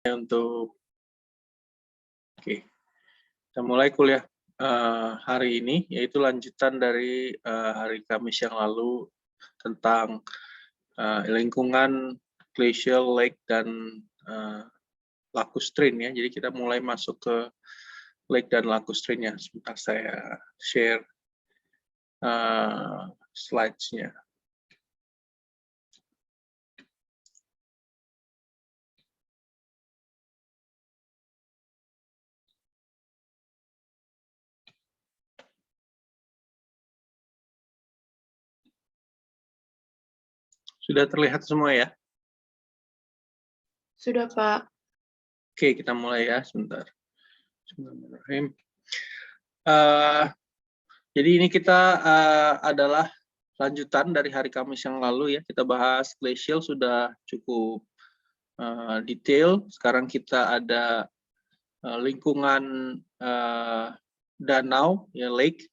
Untuk oke, kita mulai kuliah hari ini, yaitu lanjutan dari hari Kamis yang lalu tentang lingkungan glacial lake dan lacustrine ya. Jadi kita mulai masuk ke lake dan lacustrine ya. Sebentar saya share slides-nya. Sudah terlihat semua ya? Sudah, Pak. Oke, kita mulai ya, sebentar. Bismillahirrahmanirrahim. Jadi ini kita adalah lanjutan dari hari Kamis yang lalu ya. Kita bahas glacial sudah cukup detail. Sekarang kita ada lingkungan danau ya, lake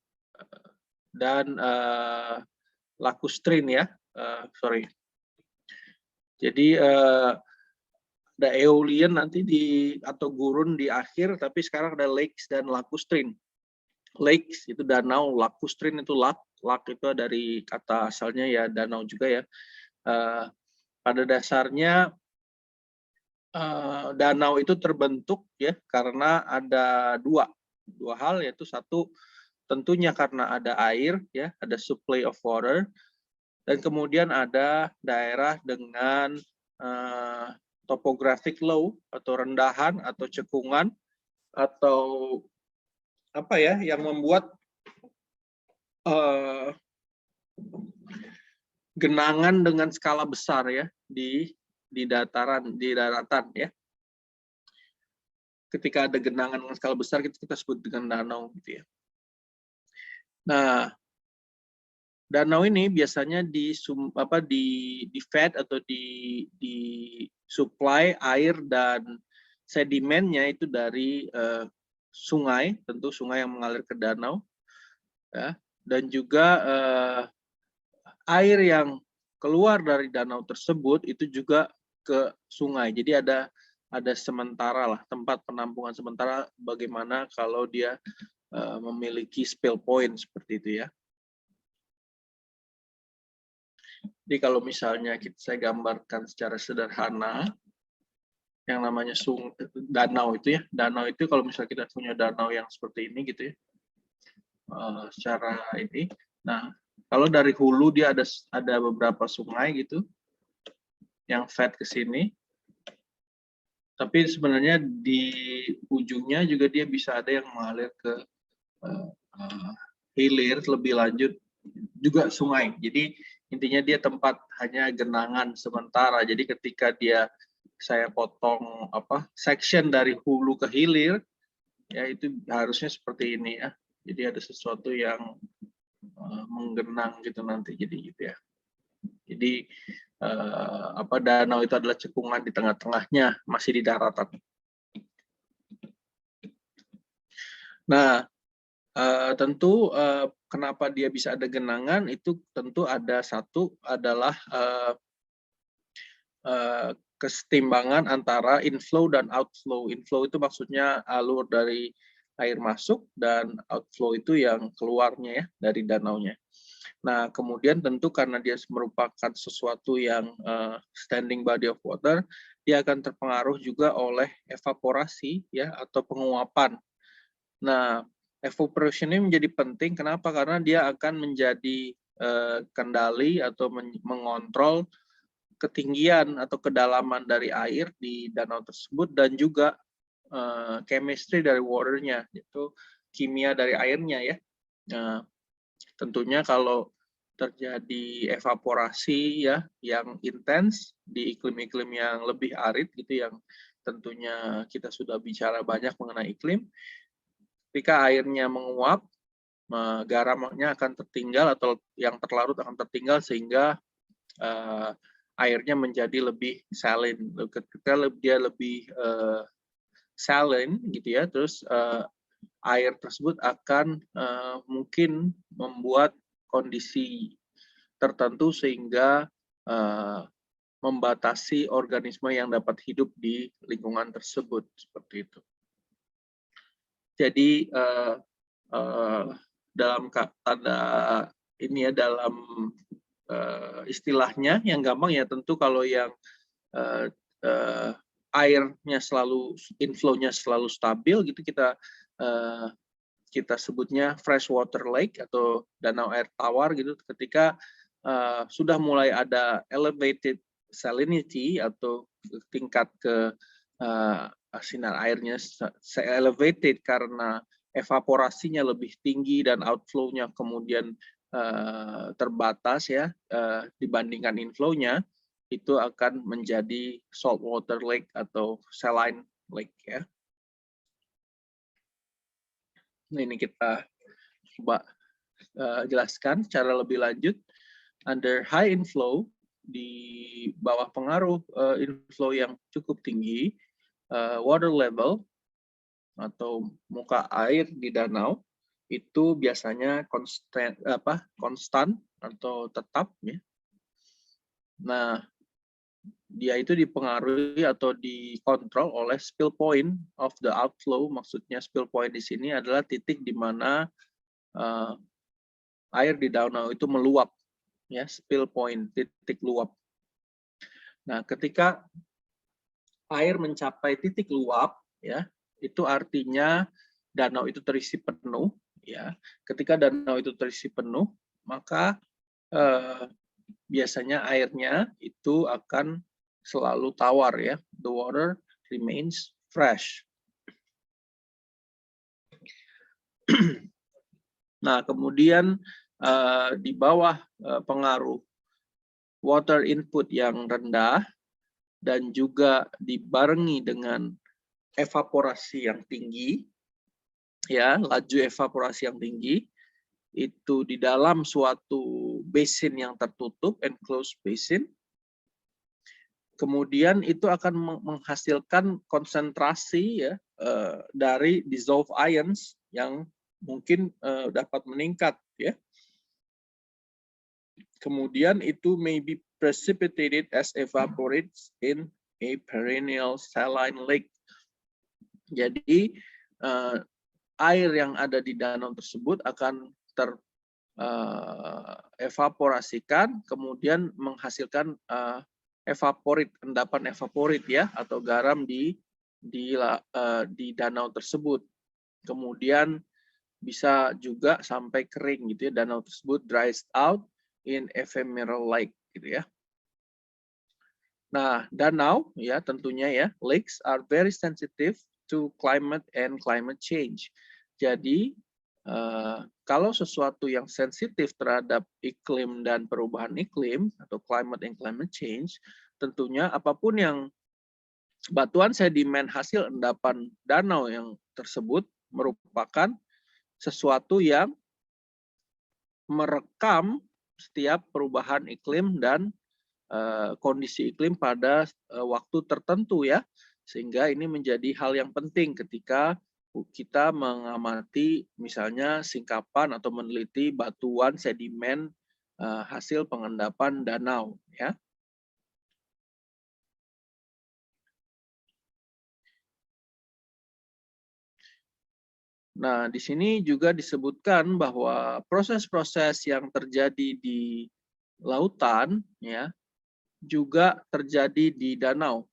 dan lacustrine ya. Jadi ada eolian nanti atau gurun di akhir, tapi sekarang ada lakes dan lacustrine. Lakes itu danau, lacustrine itu lak itu dari kata asalnya ya danau juga ya. Pada dasarnya danau itu terbentuk ya karena ada dua hal, yaitu satu tentunya karena ada air ya, ada supply of water, dan kemudian ada daerah dengan topographic low atau rendahan atau cekungan atau apa ya yang membuat genangan dengan skala besar ya di daratan ya. Ketika ada genangan dengan skala besar kita sebut dengan danau gitu ya. Nah, danau ini biasanya di fed atau di supply air dan sedimennya itu dari sungai, tentu sungai yang mengalir ke danau ya, dan juga air yang keluar dari danau tersebut itu juga ke sungai. Jadi ada sementara lah tempat penampungan sementara bagaimana kalau dia memiliki spill point seperti itu ya. Jadi kalau misalnya saya gambarkan secara sederhana yang namanya danau itu ya. Danau itu kalau misalnya kita punya danau yang seperti ini gitu ya. Secara ini. Nah, kalau dari hulu dia ada beberapa sungai gitu yang fed ke sini. Tapi sebenarnya di ujungnya juga dia bisa ada yang mengalir ke hilir lebih lanjut juga sungai. Jadi intinya dia tempat hanya genangan sementara. Jadi ketika saya potong section dari hulu ke hilir, ya itu harusnya seperti ini ya. Jadi ada sesuatu yang menggenang gitu nanti jadi gitu ya. Jadi danau itu adalah cekungan di tengah-tengahnya masih di daratan. Nah, tentu kenapa dia bisa ada genangan itu tentu satu adalah kesetimbangan antara inflow dan outflow. Inflow itu maksudnya alur dari air masuk dan outflow itu yang keluarnya ya dari danaunya. Nah, kemudian tentu karena dia merupakan sesuatu yang standing body of water, dia akan terpengaruh juga oleh evaporasi ya atau penguapan. Nah, evaporation ini menjadi penting. Kenapa? Karena dia akan menjadi kendali atau mengontrol ketinggian atau kedalaman dari air di danau tersebut dan juga chemistry dari waternya, itu kimia dari airnya ya. Nah, tentunya kalau terjadi evaporasi ya yang intens di iklim-iklim yang lebih arid gitu, yang tentunya kita sudah bicara banyak mengenai iklim, ketika airnya menguap, garamnya akan tertinggal atau yang terlarut akan tertinggal sehingga airnya menjadi lebih saline. Ketika dia lebih saline gitu ya, terus air tersebut akan mungkin membuat kondisi tertentu sehingga membatasi organisme yang dapat hidup di lingkungan tersebut, seperti itu. Jadi dalam tanda ini ya, dalam istilahnya yang gampang ya, tentu kalau yang airnya selalu, inflow-nya selalu stabil gitu, kita sebutnya freshwater lake atau danau air tawar gitu. Ketika sudah mulai ada elevated salinity atau tingkat ke sinar airnya elevated karena evaporasinya lebih tinggi dan outflow-nya kemudian terbatas ya dibandingkan inflow-nya, itu akan menjadi saltwater lake atau saline lake ya. Nah, ini kita coba jelaskan secara lebih lanjut. Under high inflow, di bawah pengaruh inflow yang cukup tinggi, water level atau muka air di danau itu biasanya konstan atau tetap ya. Nah, dia itu dipengaruhi atau dikontrol oleh spill point of the outflow. Maksudnya spill point di sini adalah titik di mana air di danau itu meluap ya, spill point, titik luap. Nah, ketika air mencapai titik luap ya, itu artinya danau itu terisi penuh ya. Ketika danau itu terisi penuh, maka biasanya airnya itu akan selalu tawar ya. The water remains fresh. Nah, kemudian di bawah pengaruh water input yang rendah dan juga dibarengi dengan evaporasi yang tinggi, ya, laju evaporasi yang tinggi, itu di dalam suatu basin yang tertutup, enclosed basin, kemudian itu akan menghasilkan konsentrasi ya dari dissolved ions yang mungkin dapat meningkat ya. Kemudian itu may be precipitated as evaporates in a perennial saline lake. Jadi air yang ada di danau tersebut akan evaporasikan, kemudian menghasilkan evaporit, endapan evaporit ya, atau garam di danau tersebut. Kemudian bisa juga sampai kering gitu ya, danau tersebut dries out in ephemeral lake gitu ya. Nah, danau ya tentunya ya, lakes are very sensitive to climate and climate change. Jadi kalau sesuatu yang sensitif terhadap iklim dan perubahan iklim atau climate and climate change, tentunya apapun yang batuan sedimen hasil endapan danau yang tersebut merupakan sesuatu yang merekam setiap perubahan iklim dan kondisi iklim pada waktu tertentu ya, sehingga ini menjadi hal yang penting ketika kita mengamati misalnya singkapan atau meneliti batuan sedimen hasil pengendapan danau ya. Nah, di sini juga disebutkan bahwa proses-proses yang terjadi di lautan ya juga terjadi di danau.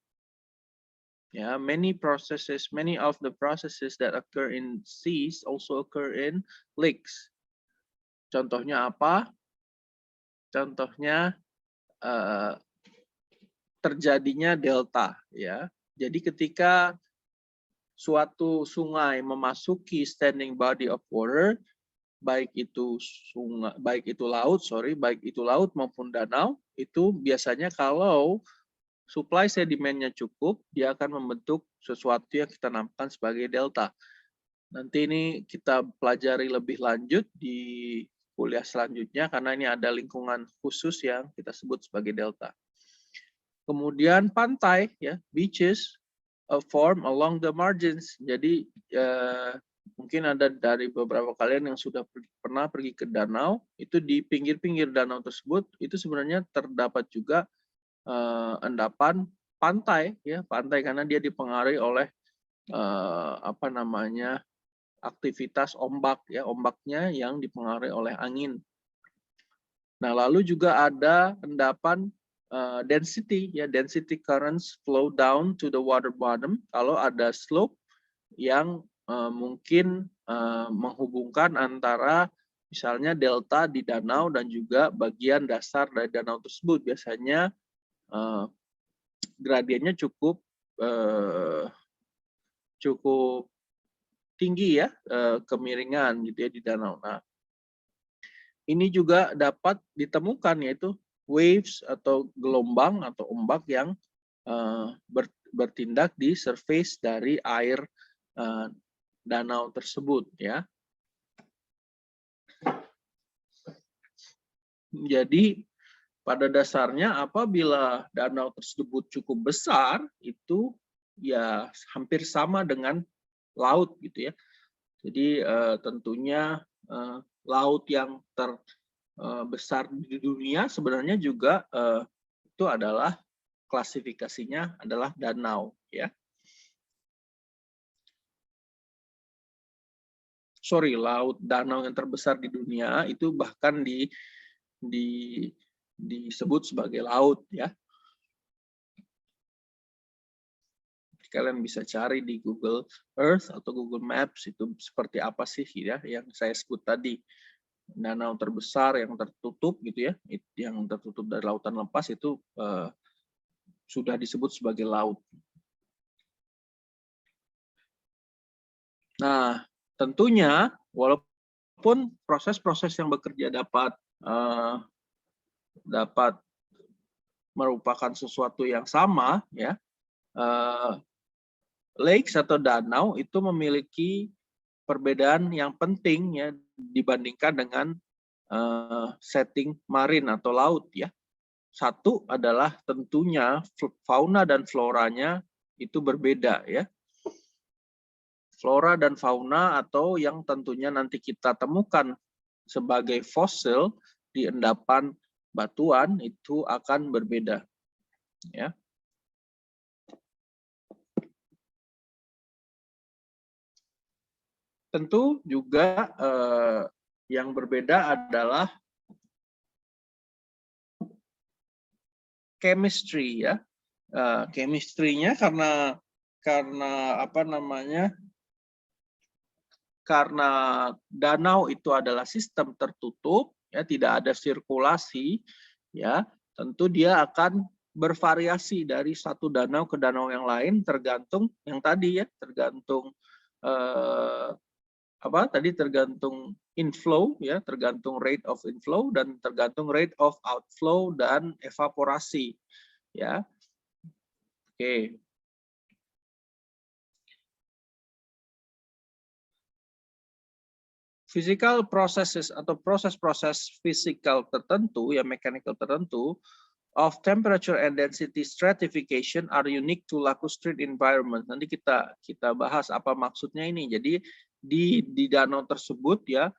Ya, many of the processes that occur in seas also occur in lakes. Contohnya apa? Contohnya terjadinya delta ya. Jadi ketika suatu sungai memasuki standing body of water, baik itu laut maupun danau, itu biasanya kalau supply sedimennya cukup, dia akan membentuk sesuatu yang kita namakan sebagai delta. Nanti ini kita pelajari lebih lanjut di kuliah selanjutnya karena ini ada lingkungan khusus yang kita sebut sebagai delta. Kemudian pantai ya, beaches form along the margins. Jadi mungkin ada dari beberapa kalian yang sudah pernah pergi ke danau, itu di pinggir-pinggir danau tersebut itu sebenarnya terdapat juga endapan pantai, ya pantai karena dia dipengaruhi oleh aktivitas ombak, ya ombaknya yang dipengaruhi oleh angin. Nah, lalu juga ada endapan density, ya density currents flow down to the water bottom. Kalau ada slope yang mungkin menghubungkan antara misalnya delta di danau dan juga bagian dasar dari danau tersebut, biasanya gradiennya cukup tinggi, ya, kemiringan gitu ya di danau. Nah, ini juga dapat ditemukan, yaitu waves atau gelombang atau ombak yang bertindak di surface dari air danau tersebut, ya. Jadi pada dasarnya apabila danau tersebut cukup besar, itu ya hampir sama dengan laut gitu ya. Jadi tentunya laut yang terbesar di dunia sebenarnya juga itu adalah klasifikasinya adalah danau, ya. Danau yang terbesar di dunia itu bahkan disebut sebagai laut, ya. Kalian bisa cari di Google Earth atau Google Maps itu seperti apa sih, ya yang saya sebut tadi. Danau terbesar yang tertutup gitu ya, yang tertutup dari lautan lepas itu sudah disebut sebagai laut. Nah, tentunya walaupun proses-proses yang bekerja dapat merupakan sesuatu yang sama, ya, lakes atau danau itu memiliki perbedaan yang penting, ya, dibandingkan dengan setting marin atau laut, ya. Satu adalah tentunya fauna dan floranya itu berbeda, ya. Flora dan fauna atau yang tentunya nanti kita temukan sebagai fosil di endapan batuan itu akan berbeda, ya. Tentu juga yang berbeda adalah chemistry, ya. Chemistry-nya karena karena danau itu adalah sistem tertutup, ya, tidak ada sirkulasi, ya, tentu dia akan bervariasi dari satu danau ke danau yang lain tergantung yang tadi, ya, tergantung tergantung inflow, ya, tergantung rate of inflow dan tergantung rate of outflow dan evaporasi, ya. Oke. Physical processes atau proses-proses fisikal tertentu, ya mechanical tertentu of temperature and density stratification are unique to lacustrine environment. Nanti kita bahas apa maksudnya ini. Jadi di danau tersebut, ya,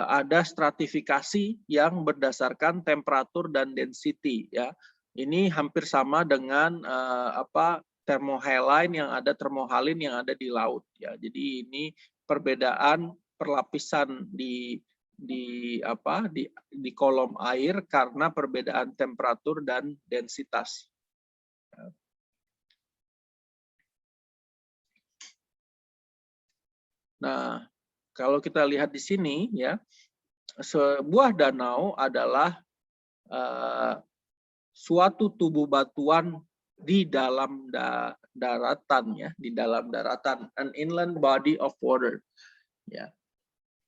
ada stratifikasi yang berdasarkan temperatur dan density, ya. Ini hampir sama dengan thermohaline yang ada di laut, ya. Jadi ini perbedaan perlapisan di kolom air karena perbedaan temperatur dan densitas. Nah, kalau kita lihat di sini, ya, sebuah danau adalah suatu tubuh batuan di dalam daratan, ya, di dalam daratan, an inland body of water, ya.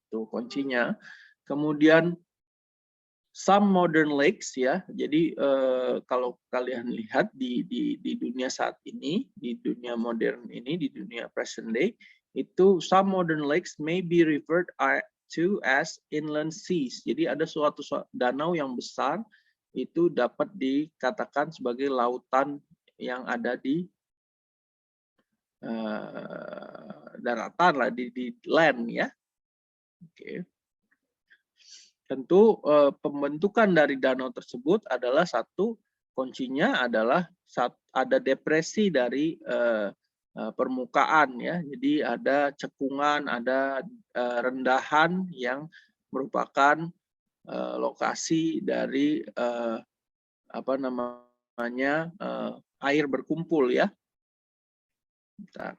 Itu kuncinya. Kemudian some modern lakes, ya. Jadi kalau kalian lihat di dunia saat ini, di dunia modern ini, di dunia present day, itu some modern lakes may be referred to as inland seas. Jadi ada suatu danau yang besar itu dapat dikatakan sebagai lautan yang ada di daratan lah, di land, ya. Oke. Tentu pembentukan dari danau tersebut adalah satu kuncinya adalah ada depresi dari permukaan ya. Jadi ada cekungan, ada rendahan yang merupakan lokasi dari apa namanya air berkumpul ya. Bentar.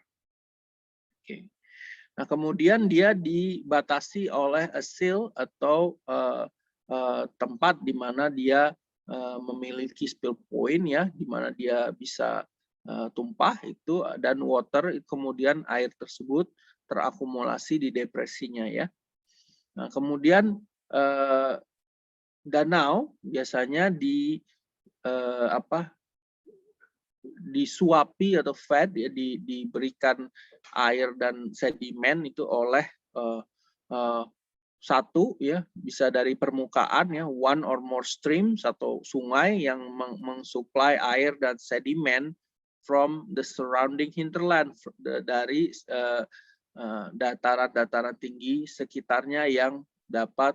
Oke. Nah, kemudian dia dibatasi oleh a sill atau tempat di mana dia memiliki spill point ya, di mana dia bisa tumpah itu, dan water kemudian air tersebut terakumulasi di depresinya ya. Nah, kemudian danau biasanya disuapi atau fed ya, diberikan air dan sedimen itu oleh satu ya, bisa dari permukaan ya, one or more streams atau sungai yang mensuplai air dan sedimen from the surrounding hinterland, dari dataran-dataran tinggi sekitarnya yang dapat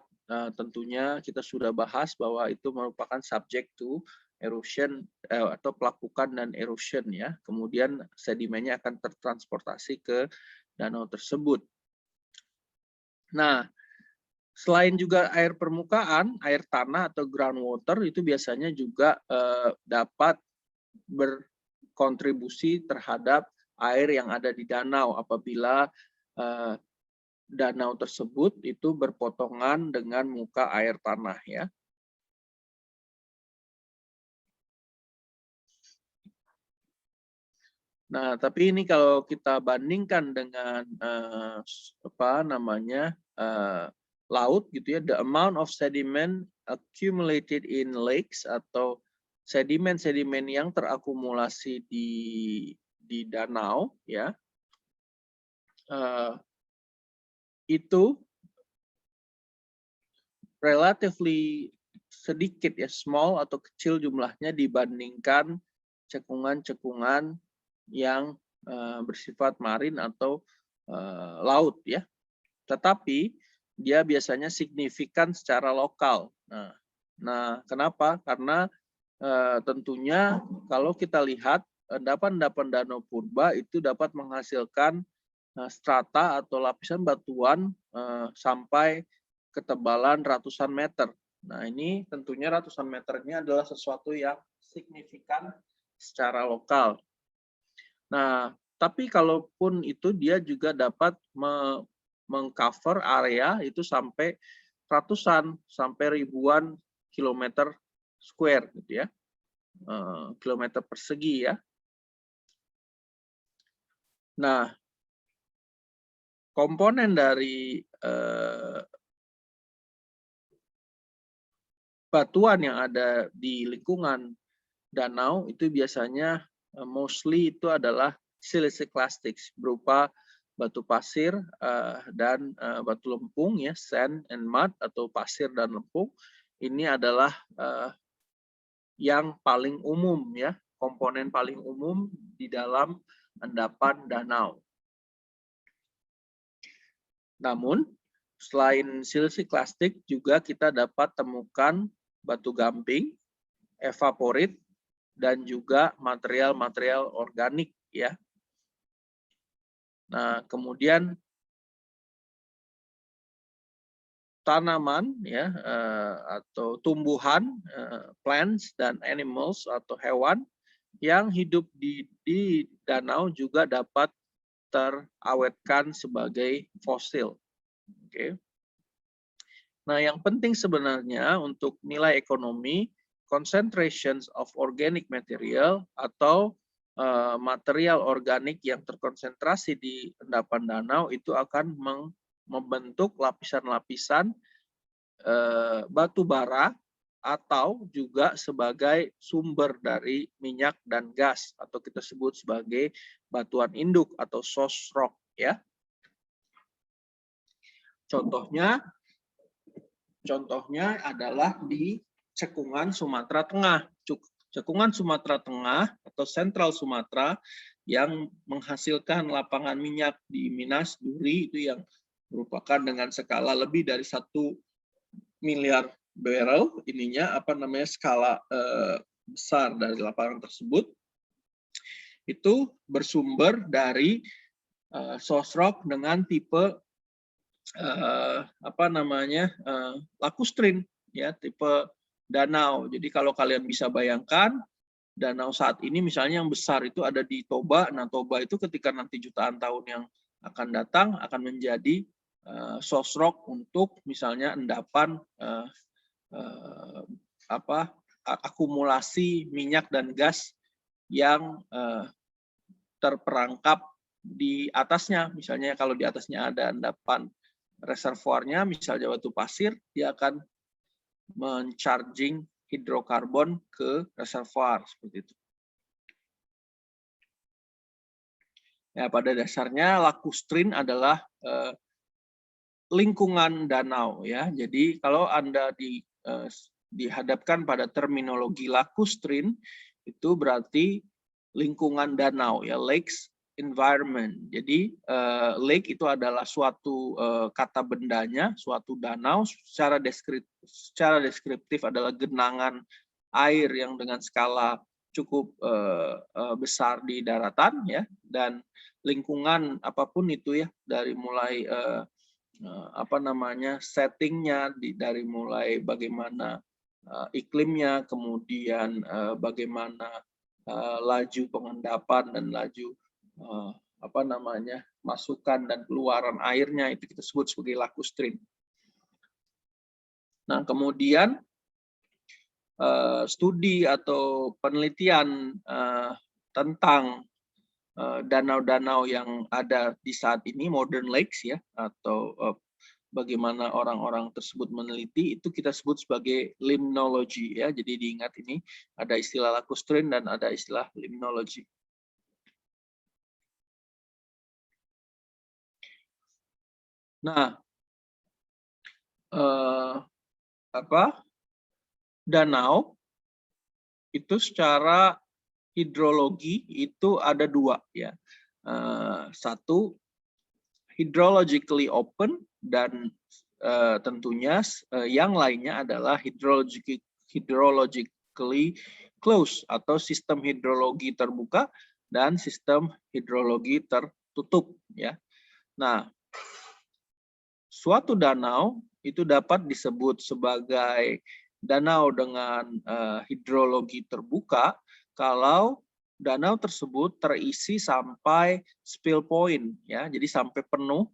tentunya kita sudah bahas bahwa itu merupakan subject to erosion atau pelapukan dan erosion ya. Kemudian sedimennya akan tertransportasi ke danau tersebut. Nah, selain juga air permukaan, air tanah atau groundwater itu biasanya juga dapat berkontribusi terhadap air yang ada di danau apabila danau tersebut itu berpotongan dengan muka air tanah ya. Nah, tapi ini kalau kita bandingkan dengan laut gitu ya, the amount of sediment accumulated in lakes atau sedimen-sedimen yang terakumulasi di danau ya, itu relatively sedikit ya, small atau kecil jumlahnya dibandingkan cekungan-cekungan yang bersifat marin atau laut ya. Tetapi dia biasanya signifikan secara lokal. Nah, kenapa? Karena tentunya kalau kita lihat endapan-endapan danau purba itu dapat menghasilkan strata atau lapisan batuan sampai ketebalan ratusan meter. Nah, ini tentunya ratusan meternya adalah sesuatu yang signifikan secara lokal. Nah, tapi kalaupun itu dia juga dapat mengcover area itu sampai ratusan sampai ribuan kilometer square gitu ya, kilometer persegi ya. Nah, komponen dari batuan yang ada di lingkungan danau itu biasanya mostly itu adalah siliciclastics berupa batu pasir dan batu lempung ya, sand and mud atau pasir dan lempung. Ini adalah yang paling umum ya, komponen paling umum di dalam endapan danau. Namun selain siliciclastic juga kita dapat temukan batu gamping, evaporit, dan juga material-material organik ya. Nah, kemudian tanaman ya atau tumbuhan, plants dan animals atau hewan yang hidup di danau juga dapat terawetkan sebagai fosil. Oke. Nah, yang penting sebenarnya untuk nilai ekonomi, concentrations of organic material atau material organik yang terkonsentrasi di endapan danau itu akan membentuk lapisan-lapisan batu bara atau juga sebagai sumber dari minyak dan gas atau kita sebut sebagai batuan induk atau source rock ya. Contohnya adalah di cekungan Sumatera Tengah. Cekungan Sumatera Tengah atau Sentral Sumatera yang menghasilkan lapangan minyak di Minas Duri itu yang merupakan dengan skala lebih dari 1 miliar barrel ininya skala besar dari lapangan tersebut itu bersumber dari source rock dengan tipe lacustrin, ya, tipe danau. Jadi kalau kalian bisa bayangkan danau saat ini misalnya yang besar itu ada di Toba. Nah, Toba itu ketika nanti jutaan tahun yang akan datang akan menjadi source rock untuk misalnya endapan akumulasi minyak dan gas yang terperangkap di atasnya. Misalnya kalau di atasnya ada endapan reservoirnya, misalnya batu pasir, dia akan mencharging hidrokarbon ke reservoir seperti itu. Ya, pada dasarnya lacustrin adalah lingkungan danau, ya. Jadi kalau Anda dihadapkan pada terminologi lacustrin, itu berarti lingkungan danau, ya, lakes environment. Jadi lake itu adalah suatu kata bendanya, suatu danau. Secara deskriptif adalah genangan air yang dengan skala cukup besar di daratan, ya, dan lingkungan apapun itu, ya, dari mulai settingnya, dari mulai bagaimana iklimnya, kemudian bagaimana laju pengendapan dan laju masukan dan keluaran airnya, itu kita sebut sebagai lacustrin. Nah, kemudian studi atau penelitian tentang danau-danau yang ada di saat ini, modern lakes, ya, atau bagaimana orang-orang tersebut meneliti, itu kita sebut sebagai limnology, ya. Jadi diingat ini ada istilah lacustrin dan ada istilah limnology. Nah, danau itu secara hidrologi itu ada dua, ya. Satu hydrologically open, dan tentunya yang lainnya adalah hydrologically closed atau sistem hidrologi terbuka dan sistem hidrologi tertutup, ya. Nah, suatu danau itu dapat disebut sebagai danau dengan hidrologi terbuka kalau danau tersebut terisi sampai spill point, ya. Jadi sampai penuh,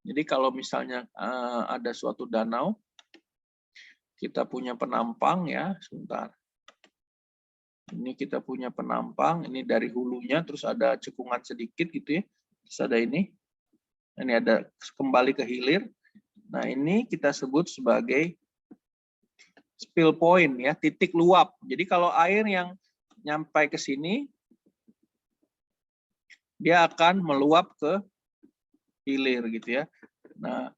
jadi kalau misalnya ada suatu danau, kita punya penampang, ya, sebentar. Ini kita punya penampang, ini dari hulunya, terus ada cekungan sedikit gitu, ya. Terus ada ini ada kembali ke hilir. Nah, ini kita sebut sebagai spill point, ya, titik luap. Jadi kalau air yang nyampai ke sini, dia akan meluap ke hilir, gitu, ya. Nah,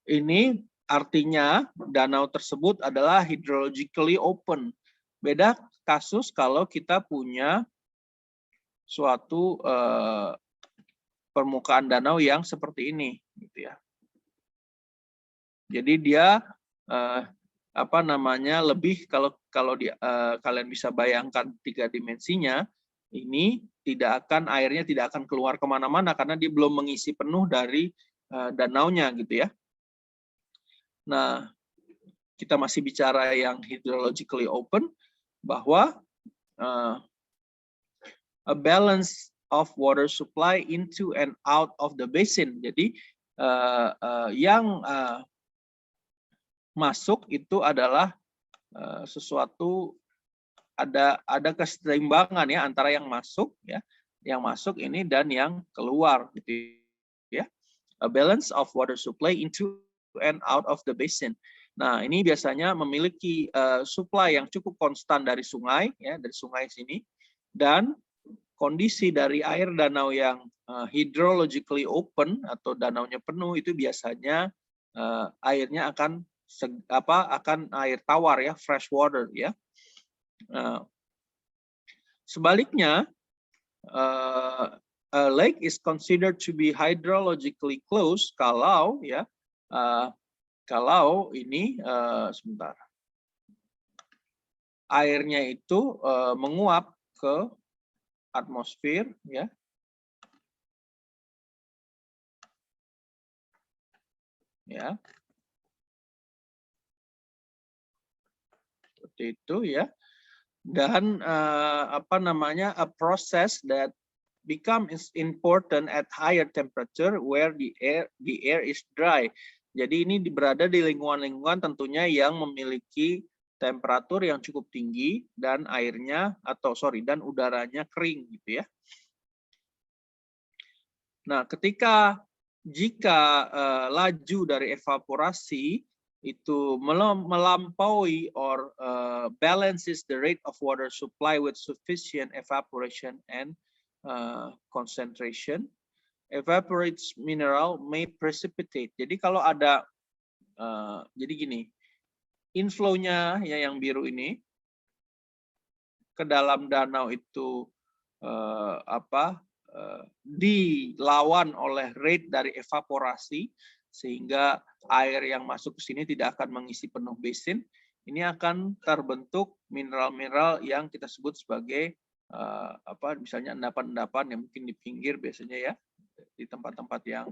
ini artinya danau tersebut adalah hydrologically open. Beda kasus kalau kita punya suatu permukaan danau yang seperti ini, gitu, ya. Jadi dia lebih, kalau kalian bisa bayangkan 3 dimensinya, ini airnya tidak akan keluar kemana-mana karena dia belum mengisi penuh dari danaunya, gitu, ya. Nah, kita masih bicara yang hydrologically open, bahwa a balance of water supply into and out of the basin. Jadi yang masuk itu adalah sesuatu, ada keseimbangan, ya, antara yang masuk, ya, yang masuk ini dan yang keluar, gitu, ya. A balance of water supply into and out of the basin. Nah, ini biasanya memiliki supply yang cukup konstan dari sungai, ya, dari sungai sini, dan kondisi dari air danau yang hydrologically open atau danaunya penuh itu biasanya airnya akan air tawar, ya, fresh water, ya. Sebaliknya, a lake is considered to be hydrologically closed kalau, ya, kalau ini sebentar. airnya itu menguap ke atmosfer, ya. Ya. Seperti itu, ya. Dan apa namanya, a process that becomes important at higher temperature where the air is dry. Jadi ini berada di lingkungan-lingkungan tentunya yang memiliki temperatur yang cukup tinggi dan airnya dan udaranya kering gitu ya. Nah, jika laju dari evaporasi itu melampaui or balances the rate of water supply with sufficient evaporation and concentration, evaporates mineral may precipitate. Jadi kalau ada, jadi gini, inflow-nya ya yang biru ini ke dalam danau itu dilawan oleh rate dari evaporasi, sehingga air yang masuk ke sini tidak akan mengisi penuh basin. Ini akan terbentuk mineral-mineral yang kita sebut sebagai misalnya endapan-endapan yang mungkin di pinggir biasanya ya, di tempat-tempat yang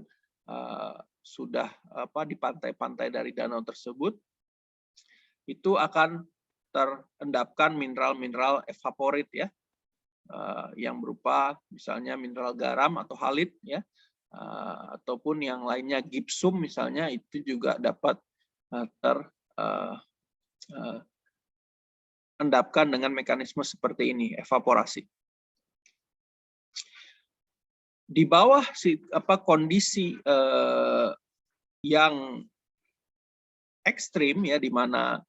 sudah di pantai-pantai dari danau tersebut, itu akan terendapkan mineral-mineral evaporate ya, yang berupa misalnya mineral garam atau halit ya, ataupun yang lainnya gipsum misalnya, itu juga dapat terendapkan dengan mekanisme seperti ini, evaporasi. Di bawah kondisi yang ekstrim ya, di mana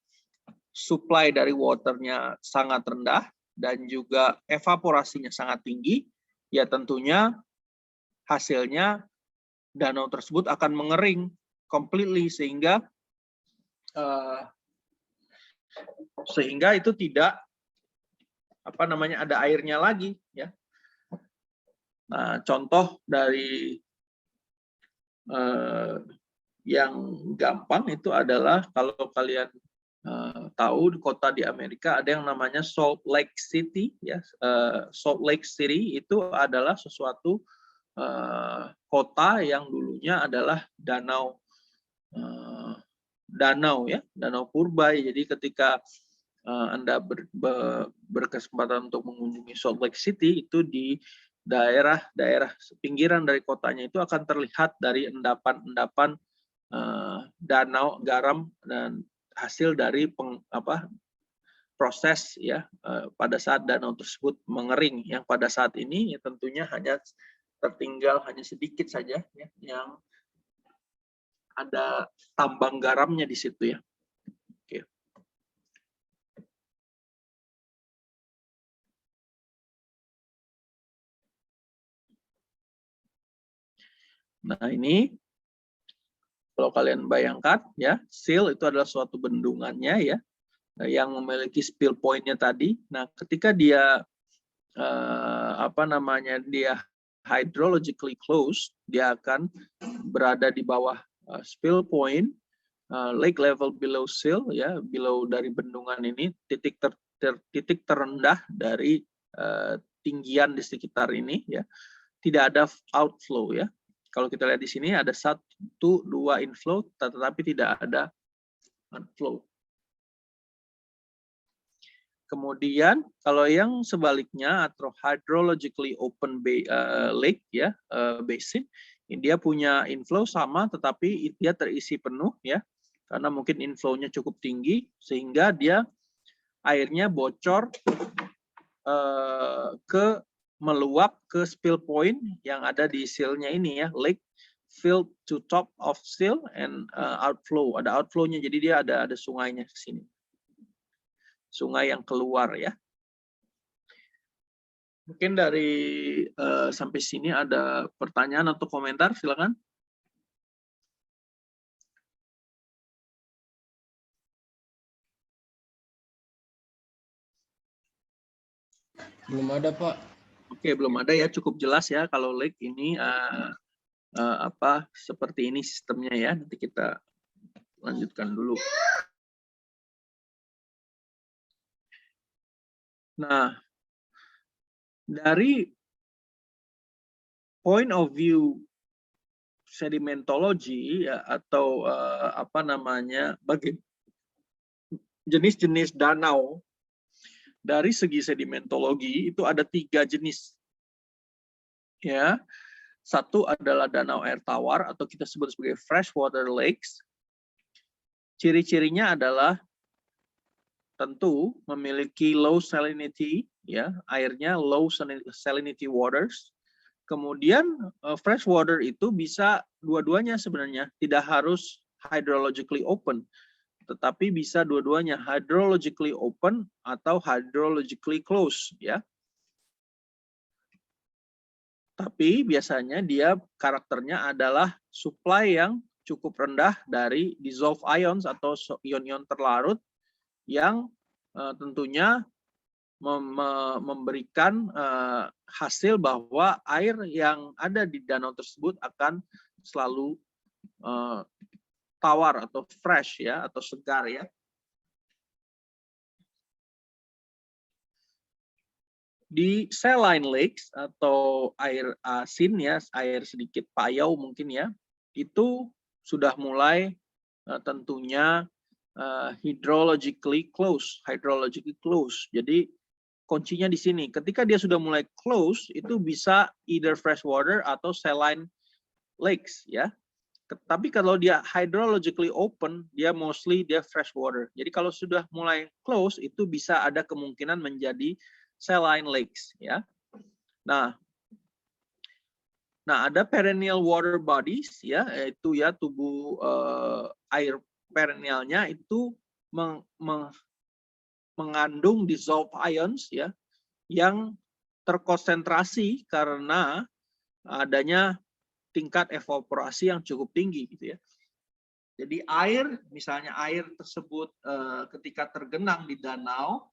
supply dari waternya sangat rendah dan juga evaporasinya sangat tinggi, ya tentunya hasilnya danau tersebut akan mengering completely, sehingga itu tidak ada airnya lagi ya. Nah, contoh dari yang gampang itu adalah kalau kalian tahu di kota di Amerika ada yang namanya Salt Lake City ya. Salt Lake City itu adalah suatu kota yang dulunya adalah danau ya, danau purba. Jadi ketika Anda berkesempatan untuk mengunjungi Salt Lake City, itu di daerah pinggiran dari kotanya itu akan terlihat dari endapan-endapan danau garam dan hasil dari proses ya pada saat danau tersebut mengering, yang pada saat ini ya tentunya hanya tertinggal hanya sedikit saja ya, yang ada tambang garamnya di situ ya. Oke. Nah, ini kalau kalian bayangkan ya, sill itu adalah suatu bendungannya ya, yang memiliki spill point-nya tadi. Nah, ketika dia dia hydrologically closed, dia akan berada di bawah spill point, lake level below sill ya, below dari bendungan ini, titik terendah dari tinggian di sekitar ini ya. Tidak ada outflow ya. Kalau kita lihat di sini ada 1, 2 inflow, tetapi tidak ada outflow. Kemudian kalau yang sebaliknya atau hydrologically open lake ya, basin, dia punya inflow sama tetapi dia terisi penuh ya, karena mungkin inflow-nya cukup tinggi sehingga dia airnya bocor meluap ke spill point yang ada di sill-nya ini ya, lake filled to top of sill and outflow, ada outflow-nya, jadi dia ada sungainya ke sini, sungai yang keluar ya. Mungkin dari sampai sini ada pertanyaan atau komentar, silakan. Belum ada, Pak. Oke, belum ada ya, cukup jelas ya kalau lake ini seperti ini sistemnya ya. Nanti kita lanjutkan dulu. Nah, dari point of view sedimentology ya, atau apa namanya, bagi jenis-jenis danau, dari segi sedimentologi itu ada 3 jenis. Ya, satu adalah danau air tawar atau kita sebut sebagai freshwater lakes. Ciri-cirinya adalah tentu memiliki low salinity, ya, airnya low salinity waters. Kemudian fresh water itu bisa dua-duanya sebenarnya, tidak harus hydrologically open, tetapi bisa dua-duanya, hydrologically open atau hydrologically closed, ya. Tapi biasanya dia karakternya adalah supply yang cukup rendah dari dissolved ions atau ion-ion terlarut yang tentunya memberikan hasil bahwa air yang ada di danau tersebut akan selalu tawar atau fresh, ya, atau segar, ya. Di saline lakes atau air asin, ya, air sedikit payau mungkin, ya, itu sudah mulai tentunya hydrologically close. Jadi kuncinya di sini. Ketika dia sudah mulai close, itu bisa either freshwater atau saline lakes, ya. Tapi kalau dia hydrologically open, dia mostly freshwater. Jadi kalau sudah mulai close, itu bisa ada kemungkinan menjadi saline lakes, ya. Nah, ada perennial water bodies, ya, yaitu ya tubuh air perennialnya itu mengandung dissolved ions, ya, yang terkonsentrasi karena adanya tingkat evaporasi yang cukup tinggi, gitu, ya. Jadi misalnya air tersebut ketika tergenang di danau,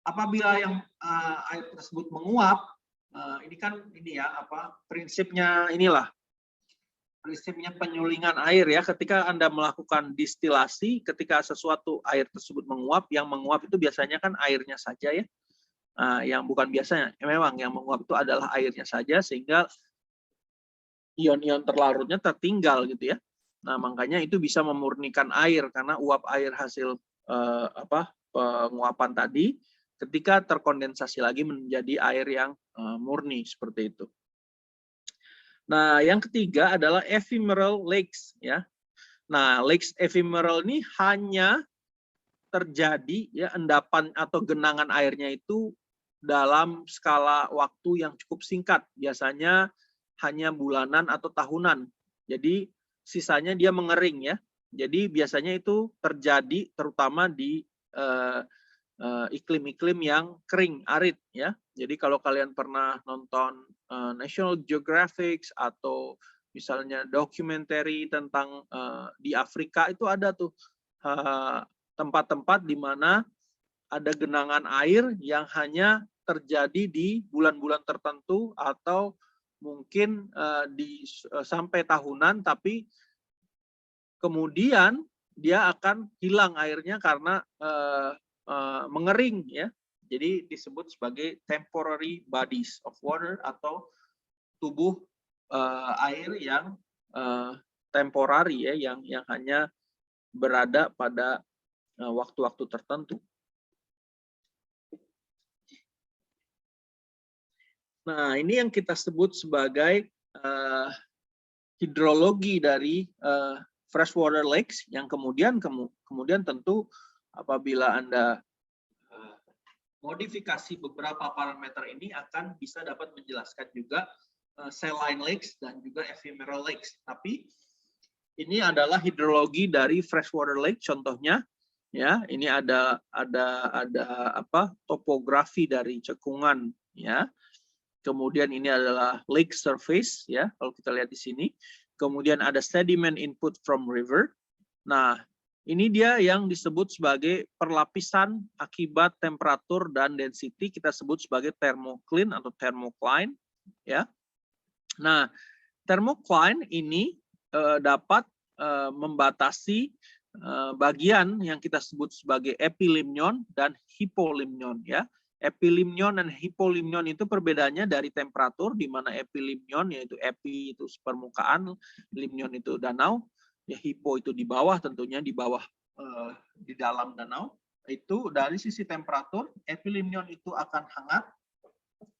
apabila air tersebut menguap, ini kan prinsipnya prinsipnya penyulingan air, ya. Ketika Anda melakukan distilasi, ketika sesuatu air tersebut menguap, yang menguap itu biasanya kan airnya saja, ya. Yang bukan biasanya, memang yang menguap itu adalah airnya saja, sehingga ion-ion terlarutnya tertinggal, gitu, ya. Nah, makanya itu bisa memurnikan air karena uap air hasil penguapan tadi ketika terkondensasi lagi menjadi air yang murni, seperti itu. Nah, yang ketiga adalah ephemeral lakes, ya. Nah, lakes ephemeral ini hanya terjadi, ya, endapan atau genangan airnya itu dalam skala waktu yang cukup singkat, biasanya hanya bulanan atau tahunan. Jadi sisanya dia mengering, ya. Jadi biasanya itu terjadi terutama di iklim-iklim yang kering, arid, ya. Jadi kalau kalian pernah nonton National Geographic atau misalnya documentary tentang di Afrika, itu ada tuh tempat-tempat di mana ada genangan air yang hanya terjadi di bulan-bulan tertentu atau mungkin sampai tahunan, tapi kemudian dia akan hilang airnya karena mengering, ya. Jadi disebut sebagai temporary bodies of water atau tubuh air yang temporary, ya, yang hanya berada pada waktu-waktu tertentu. Nah, ini yang kita sebut sebagai hidrologi dari freshwater lakes, yang kemudian tentu apabila Anda modifikasi beberapa parameter ini akan bisa dapat menjelaskan juga saline lakes dan juga ephemeral lakes. Tapi ini adalah hidrologi dari freshwater lake, contohnya, ya. Ini ada topografi dari cekungan, ya. Kemudian ini adalah lake surface, ya, kalau kita lihat di sini. Kemudian ada sediment input from river. Nah, ini dia yang disebut sebagai perlapisan akibat temperatur dan density, kita sebut sebagai thermocline atau thermocline, ya. Nah, thermocline ini dapat membatasi bagian yang kita sebut sebagai epilimnion dan hipolimnion, ya. Epilimnion dan hipolimnion itu perbedaannya dari temperatur, di mana epilimnion yaitu epi itu permukaan, limnion itu danau, ya hipo itu di bawah, tentunya di bawah di dalam danau. Itu dari sisi temperatur, epilimnion itu akan hangat,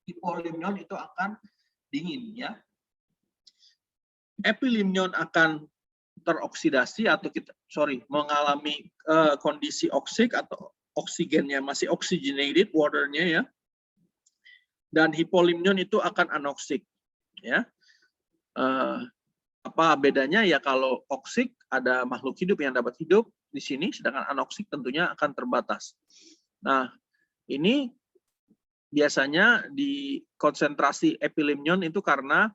hipolimnion itu akan dingin ya. Epilimnion akan teroksidasi atau mengalami kondisi oksik atau oksigennya masih oxygenated waternya ya, dan hipolimnion itu akan anoksik ya. Apa bedanya ya? Kalau oksik ada makhluk hidup yang dapat hidup di sini, sedangkan anoksik tentunya akan terbatas. Nah, ini biasanya di konsentrasi epilimnion itu karena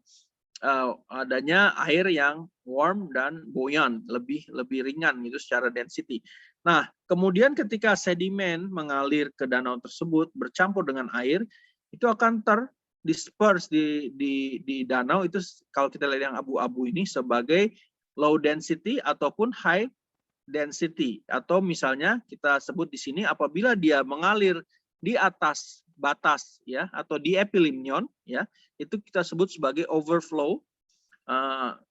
adanya air yang warm dan buoyant, lebih ringan gitu secara density. Nah, kemudian ketika sedimen mengalir ke danau tersebut bercampur dengan air, itu akan terdisperse di danau. Itu kalau kita lihat yang abu-abu ini sebagai low density ataupun high density, atau misalnya kita sebut di sini apabila dia mengalir di atas batas ya, atau di epilimnion ya, itu kita sebut sebagai overflow,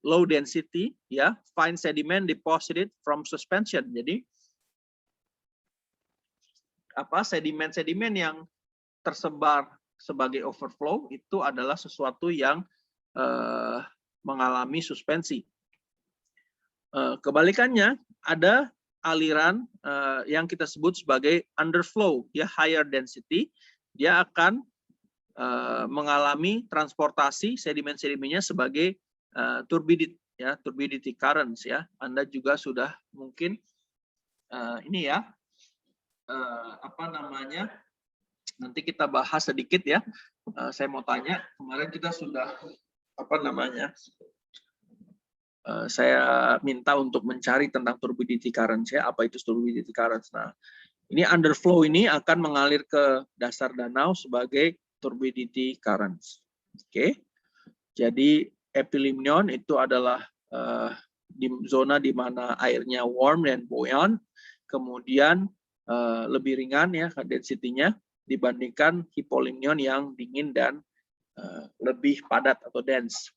low density ya, fine sediment deposited from suspension. Jadi sedimen yang tersebar sebagai overflow itu adalah sesuatu yang mengalami suspensi. Kebalikannya, ada aliran yang kita sebut sebagai underflow ya, higher density. Dia akan mengalami transportasi sedimen-sedimennya sebagai turbidity ya, turbidity currents ya. Anda juga sudah mungkin ini ya, nanti kita bahas sedikit ya. Saya mau tanya, kemarin kita sudah saya minta untuk mencari tentang turbidity currents ya, apa itu turbidity currents. Nah, ini underflow ini akan mengalir ke dasar danau sebagai turbidity currents. Oke. Jadi epilimnion itu adalah di zona di mana airnya warm dan buoyant, kemudian lebih ringan ya density-nya dibandingkan hipolimnion yang dingin dan lebih padat atau dense.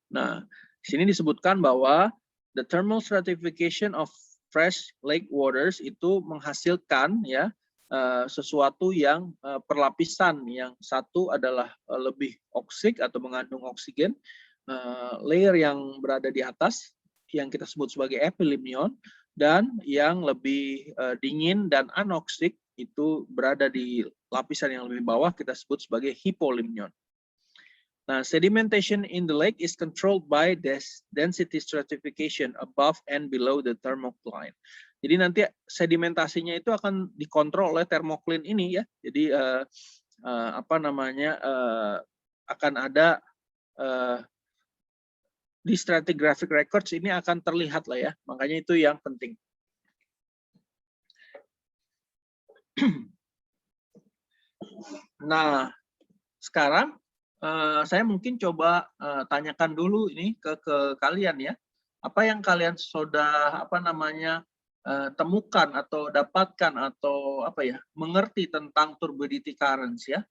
Nah, di sini disebutkan bahwa the thermal stratification of fresh lake waters itu menghasilkan ya sesuatu yang perlapisan. Yang satu adalah lebih oksik atau mengandung oksigen, layer yang berada di atas yang kita sebut sebagai epilimnion, dan yang lebih dingin dan anoksik itu berada di lapisan yang lebih bawah, kita sebut sebagai hipolimnion. Nah, sedimentation in the lake is controlled by density stratification above and below the thermocline. Jadi nanti sedimentasinya itu akan dikontrol oleh thermocline ini ya. Jadi akan ada di stratigraphic records ini akan terlihat lah ya. Makanya itu yang penting. Nah, sekarang saya mungkin coba tanyakan dulu ini ke kalian ya. Apa yang kalian sudah temukan atau dapatkan atau mengerti tentang turbidity currents ya.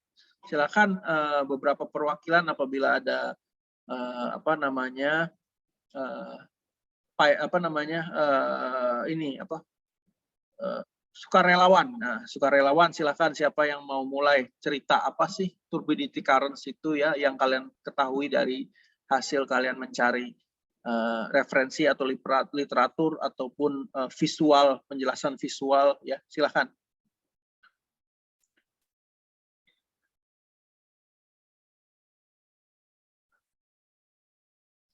Silakan beberapa perwakilan apabila ada sukarelawan. Nah, sukarelawan silakan, siapa yang mau mulai cerita apa sih turbidity currents itu ya, yang kalian ketahui dari hasil kalian mencari referensi atau literatur ataupun visual, penjelasan visual ya, silakan.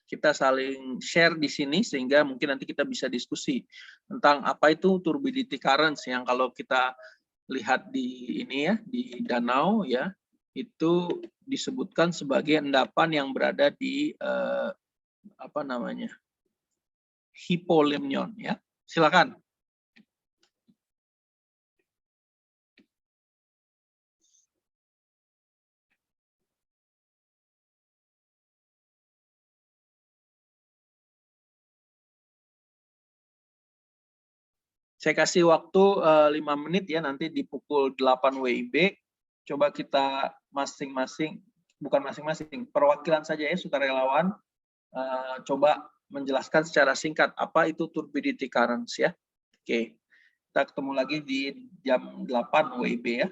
Kita saling share di sini sehingga mungkin nanti kita bisa diskusi tentang apa itu turbidity currents yang kalau kita lihat di ini ya, di danau ya, itu disebutkan sebagai endapan yang berada di hipolimnion ya. Silakan. Saya kasih waktu 5 menit ya, nanti di pukul 8 WIB. Coba kita masing-masing, bukan masing-masing, perwakilan saja ya, sukarelawan, coba menjelaskan secara singkat apa itu turbidity currents ya. Oke, kita ketemu lagi di jam 8 WIB ya.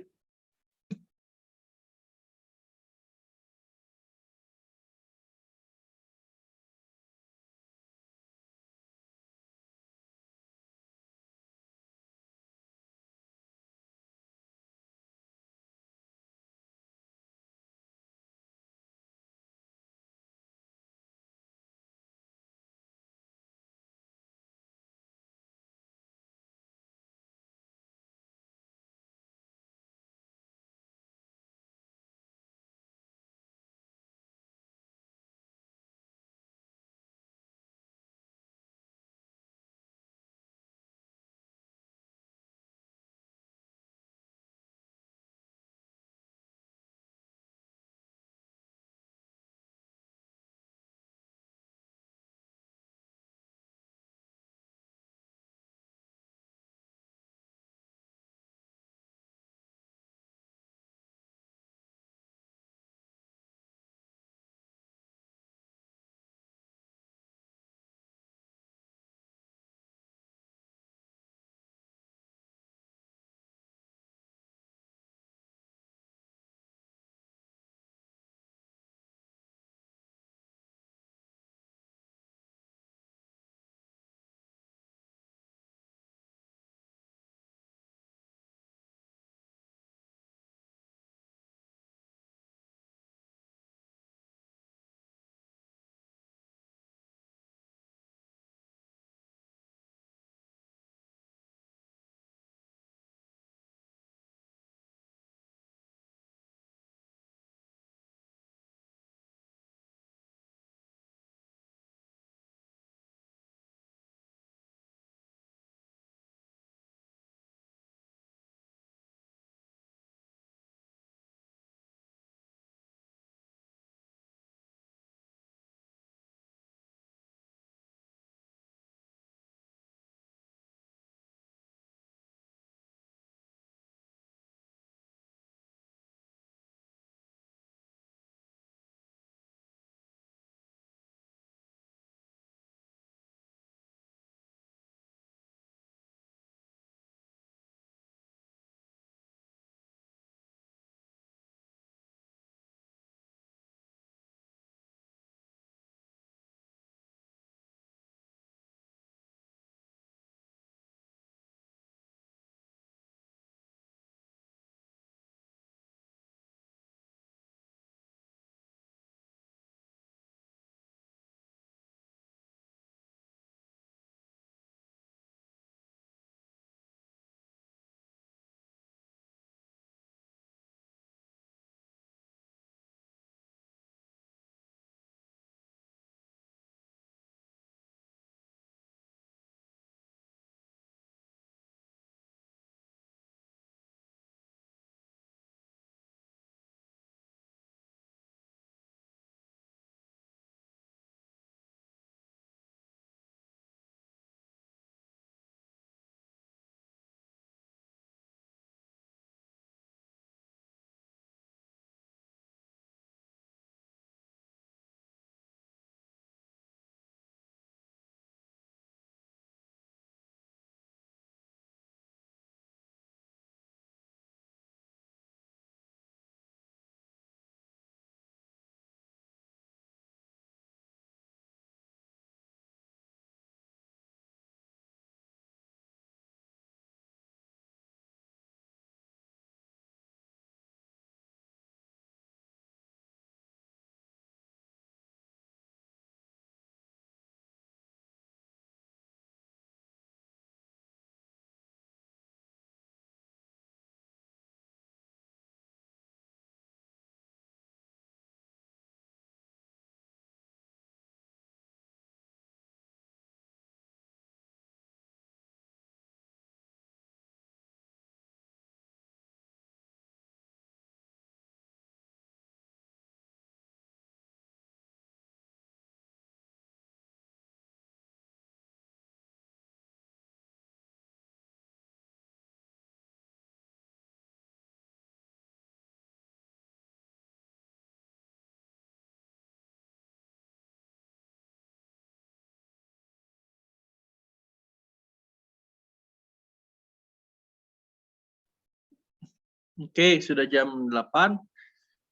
Oke, sudah jam 8.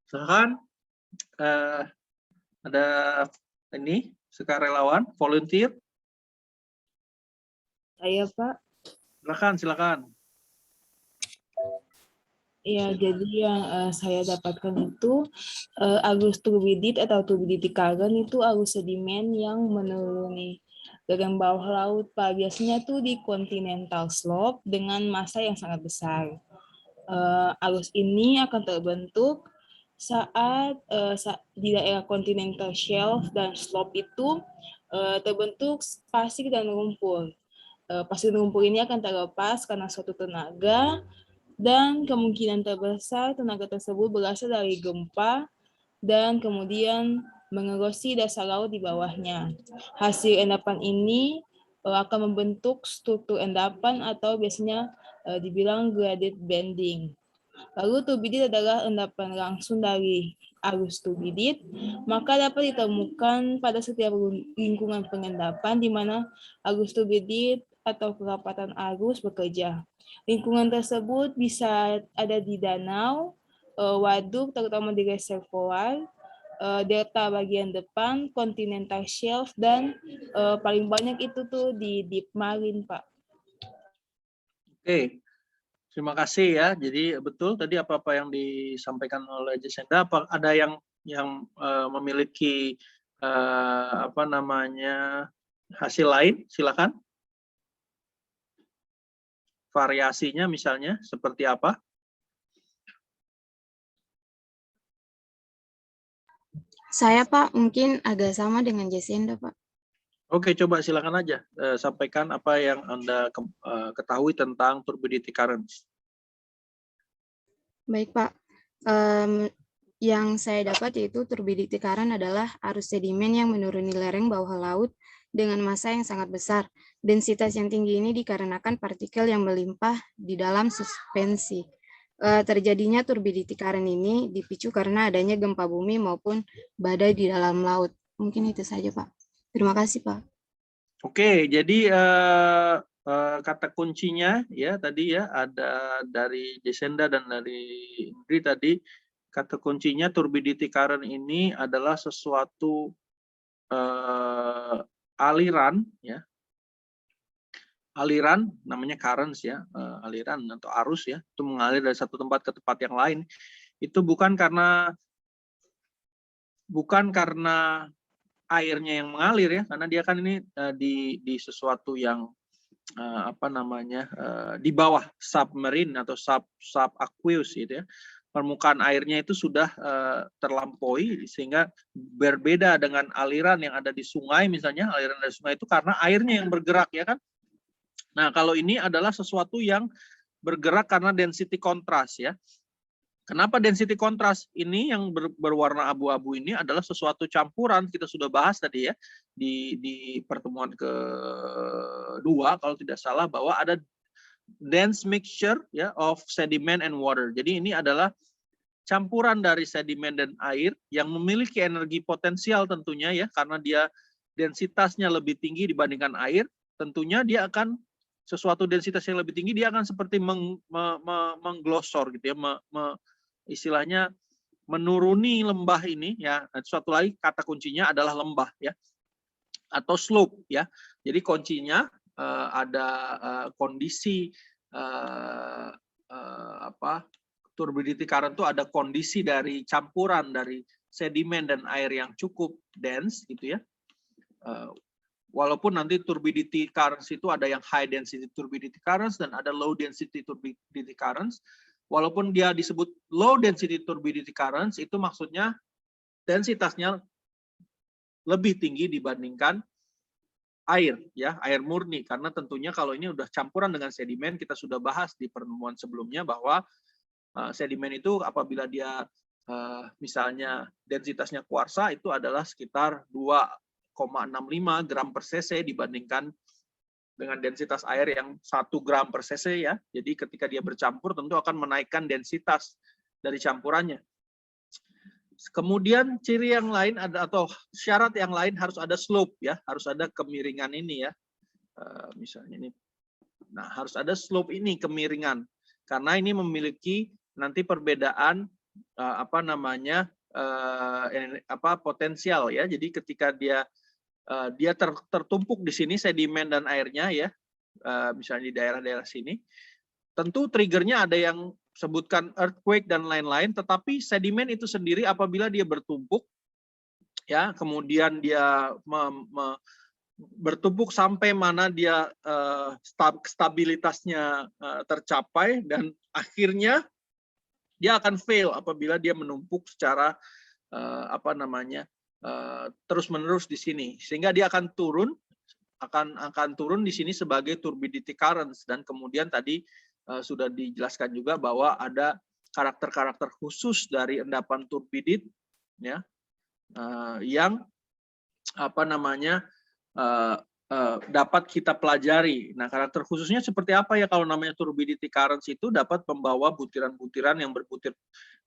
Silakan. Ada ini sukarelawan, volunteer. Saya, Pak. Silakan. Ya, jadi yang saya dapatkan itu arus turbidit atau turbidity current itu arus sedimen yang menuruni lereng bawah laut, Pak. Biasanya tuh di continental slope dengan massa yang sangat besar. Arus ini akan terbentuk saat di daerah continental shelf dan slope itu terbentuk pasir dan lumpur. Pasir dan lumpur ini akan terlepas karena suatu tenaga, dan kemungkinan terbesar tenaga tersebut berasal dari gempa dan kemudian mengerosi dasar laut di bawahnya. Hasil endapan ini akan membentuk struktur endapan atau biasanya dibilang graded bending. Lalu turbidit adalah endapan langsung dari arus turbidit, maka dapat ditemukan pada setiap lingkungan pengendapan di mana arus turbidit atau kerapatan arus bekerja. Lingkungan tersebut bisa ada di danau, waduk terutama di reservoir, delta bagian depan, continental shelf, dan paling banyak itu tuh di deep marine, Pak. Oke, terima kasih ya. Jadi betul tadi apa-apa yang disampaikan oleh Jacinda. Apa ada yang memiliki hasil lain? Silakan. Variasinya misalnya seperti apa? Saya, Pak, mungkin agak sama dengan Jacinda, Pak. Oke, coba silakan aja sampaikan apa yang Anda ketahui tentang turbidity currents. Baik, Pak. Yang saya dapat yaitu turbidity current adalah arus sedimen yang menuruni lereng bawah laut dengan massa yang sangat besar. Densitas yang tinggi ini dikarenakan partikel yang melimpah di dalam suspensi. Terjadinya turbidity current ini dipicu karena adanya gempa bumi maupun badai di dalam laut. Mungkin itu saja, Pak. Terima kasih, Pak. Oke, jadi kata kuncinya ya tadi ya ada dari Jacinda dan dari Indri tadi. Kata kuncinya turbidity current ini adalah sesuatu aliran ya. Aliran namanya currents ya, aliran atau arus ya, itu mengalir dari satu tempat ke tempat yang lain. Itu bukan karena airnya yang mengalir ya, karena dia kan ini di sesuatu yang di bawah submarine atau subaqueous gitu ya. Permukaan airnya itu sudah terlampaui sehingga berbeda dengan aliran yang ada di sungai misalnya. Aliran dari sungai itu karena airnya yang bergerak ya kan. Nah, kalau ini adalah sesuatu yang bergerak karena density contrast ya. Kenapa density contrast? Ini yang berwarna abu-abu ini adalah sesuatu campuran, kita sudah bahas tadi ya di pertemuan kedua kalau tidak salah, bahwa ada dense mixture ya of sediment and water. Jadi ini adalah campuran dari sedimen dan air yang memiliki energi potensial tentunya ya, karena dia densitasnya lebih tinggi dibandingkan air, tentunya dia akan sesuatu densitas yang lebih tinggi, dia akan seperti mengglosor gitu ya, istilahnya menuruni lembah ini ya. Suatu lagi kata kuncinya adalah lembah ya, atau slope ya. Jadi kuncinya ada kondisi turbidity current itu ada kondisi dari campuran dari sedimen dan air yang cukup dense gitu ya. Walaupun nanti turbidity currents itu ada yang high density turbidity currents dan ada low density turbidity currents. Walaupun dia disebut low density turbidity currents, itu maksudnya densitasnya lebih tinggi dibandingkan air ya, air murni, karena tentunya kalau ini udah campuran dengan sedimen, kita sudah bahas di pertemuan sebelumnya bahwa sedimen itu apabila dia misalnya densitasnya kuarsa itu adalah sekitar 2,65 gram per cc dibandingkan dengan densitas air yang 1 gram per cc ya. Jadi ketika dia bercampur tentu akan menaikkan densitas dari campurannya. Kemudian ciri yang lain ada atau syarat yang lain harus ada slope ya, harus ada kemiringan ini ya. Misalnya ini. Nah, harus ada slope ini kemiringan karena ini memiliki nanti perbedaan potensial ya. Jadi ketika dia tertumpuk di sini sedimen dan airnya ya, misalnya di daerah-daerah sini, tentu triggernya ada yang sebutkan earthquake dan lain-lain, tetapi sedimen itu sendiri apabila dia bertumpuk, ya, kemudian dia bertumpuk sampai mana dia stabilitasnya tercapai, dan akhirnya dia akan fail apabila dia menumpuk secara terus-menerus di sini, sehingga dia akan turun di sini sebagai turbidity currents. Dan kemudian tadi sudah dijelaskan juga bahwa ada karakter-karakter khusus dari endapan turbidit ya, yang dapat kita pelajari. Nah, karakter khususnya seperti apa ya? Kalau namanya turbidity currents itu dapat membawa butiran-butiran yang berbutir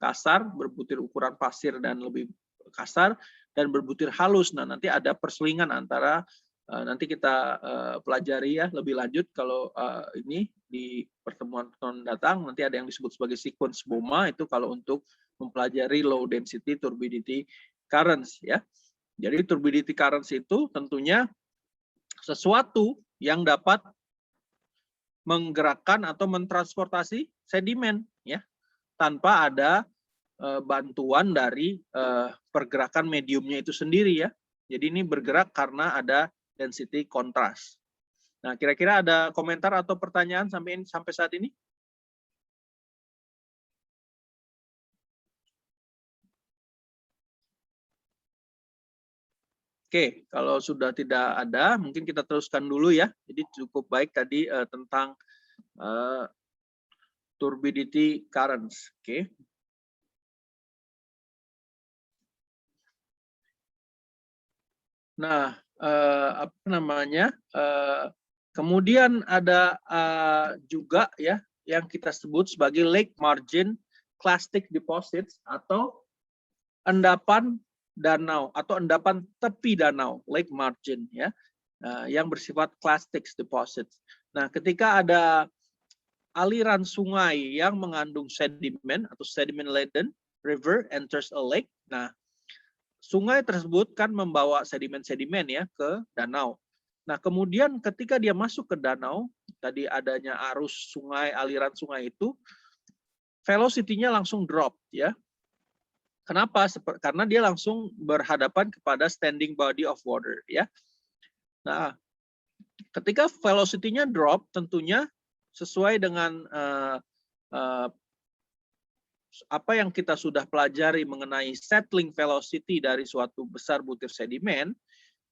kasar, berbutir ukuran pasir dan lebih kasar, dan berbutir halus. Nah, nanti ada perselingan antara, nanti kita pelajari ya lebih lanjut kalau ini di pertemuan datang, nanti ada yang disebut sebagai sequence BOMA, itu kalau untuk mempelajari low density turbidity currents ya. Jadi turbidity currents itu tentunya sesuatu yang dapat menggerakkan atau mentransportasi sedimen ya, tanpa ada bantuan dari pergerakan mediumnya itu sendiri ya. Jadi ini bergerak karena ada density kontras. Nah, kira-kira ada komentar atau pertanyaan sampai saat ini? Oke, kalau sudah tidak ada, mungkin kita teruskan dulu ya. Jadi cukup baik tadi tentang turbidity currents. Oke. Nah, kemudian ada juga ya yang kita sebut sebagai lake margin clastic deposits atau endapan danau atau endapan tepi danau, lake margin ya, yang bersifat clastic deposits. Nah, ketika ada aliran sungai yang mengandung sedimen atau sediment laden river enters a lake, nah sungai tersebut kan membawa sedimen-sedimen ya ke danau. Nah, kemudian ketika dia masuk ke danau, tadi adanya arus sungai, aliran sungai itu, velocity-nya langsung drop ya. Kenapa? Karena dia langsung berhadapan kepada standing body of water ya. Nah, ketika velocity-nya drop, tentunya sesuai dengan apa yang kita sudah pelajari mengenai settling velocity dari suatu besar butir sedimen,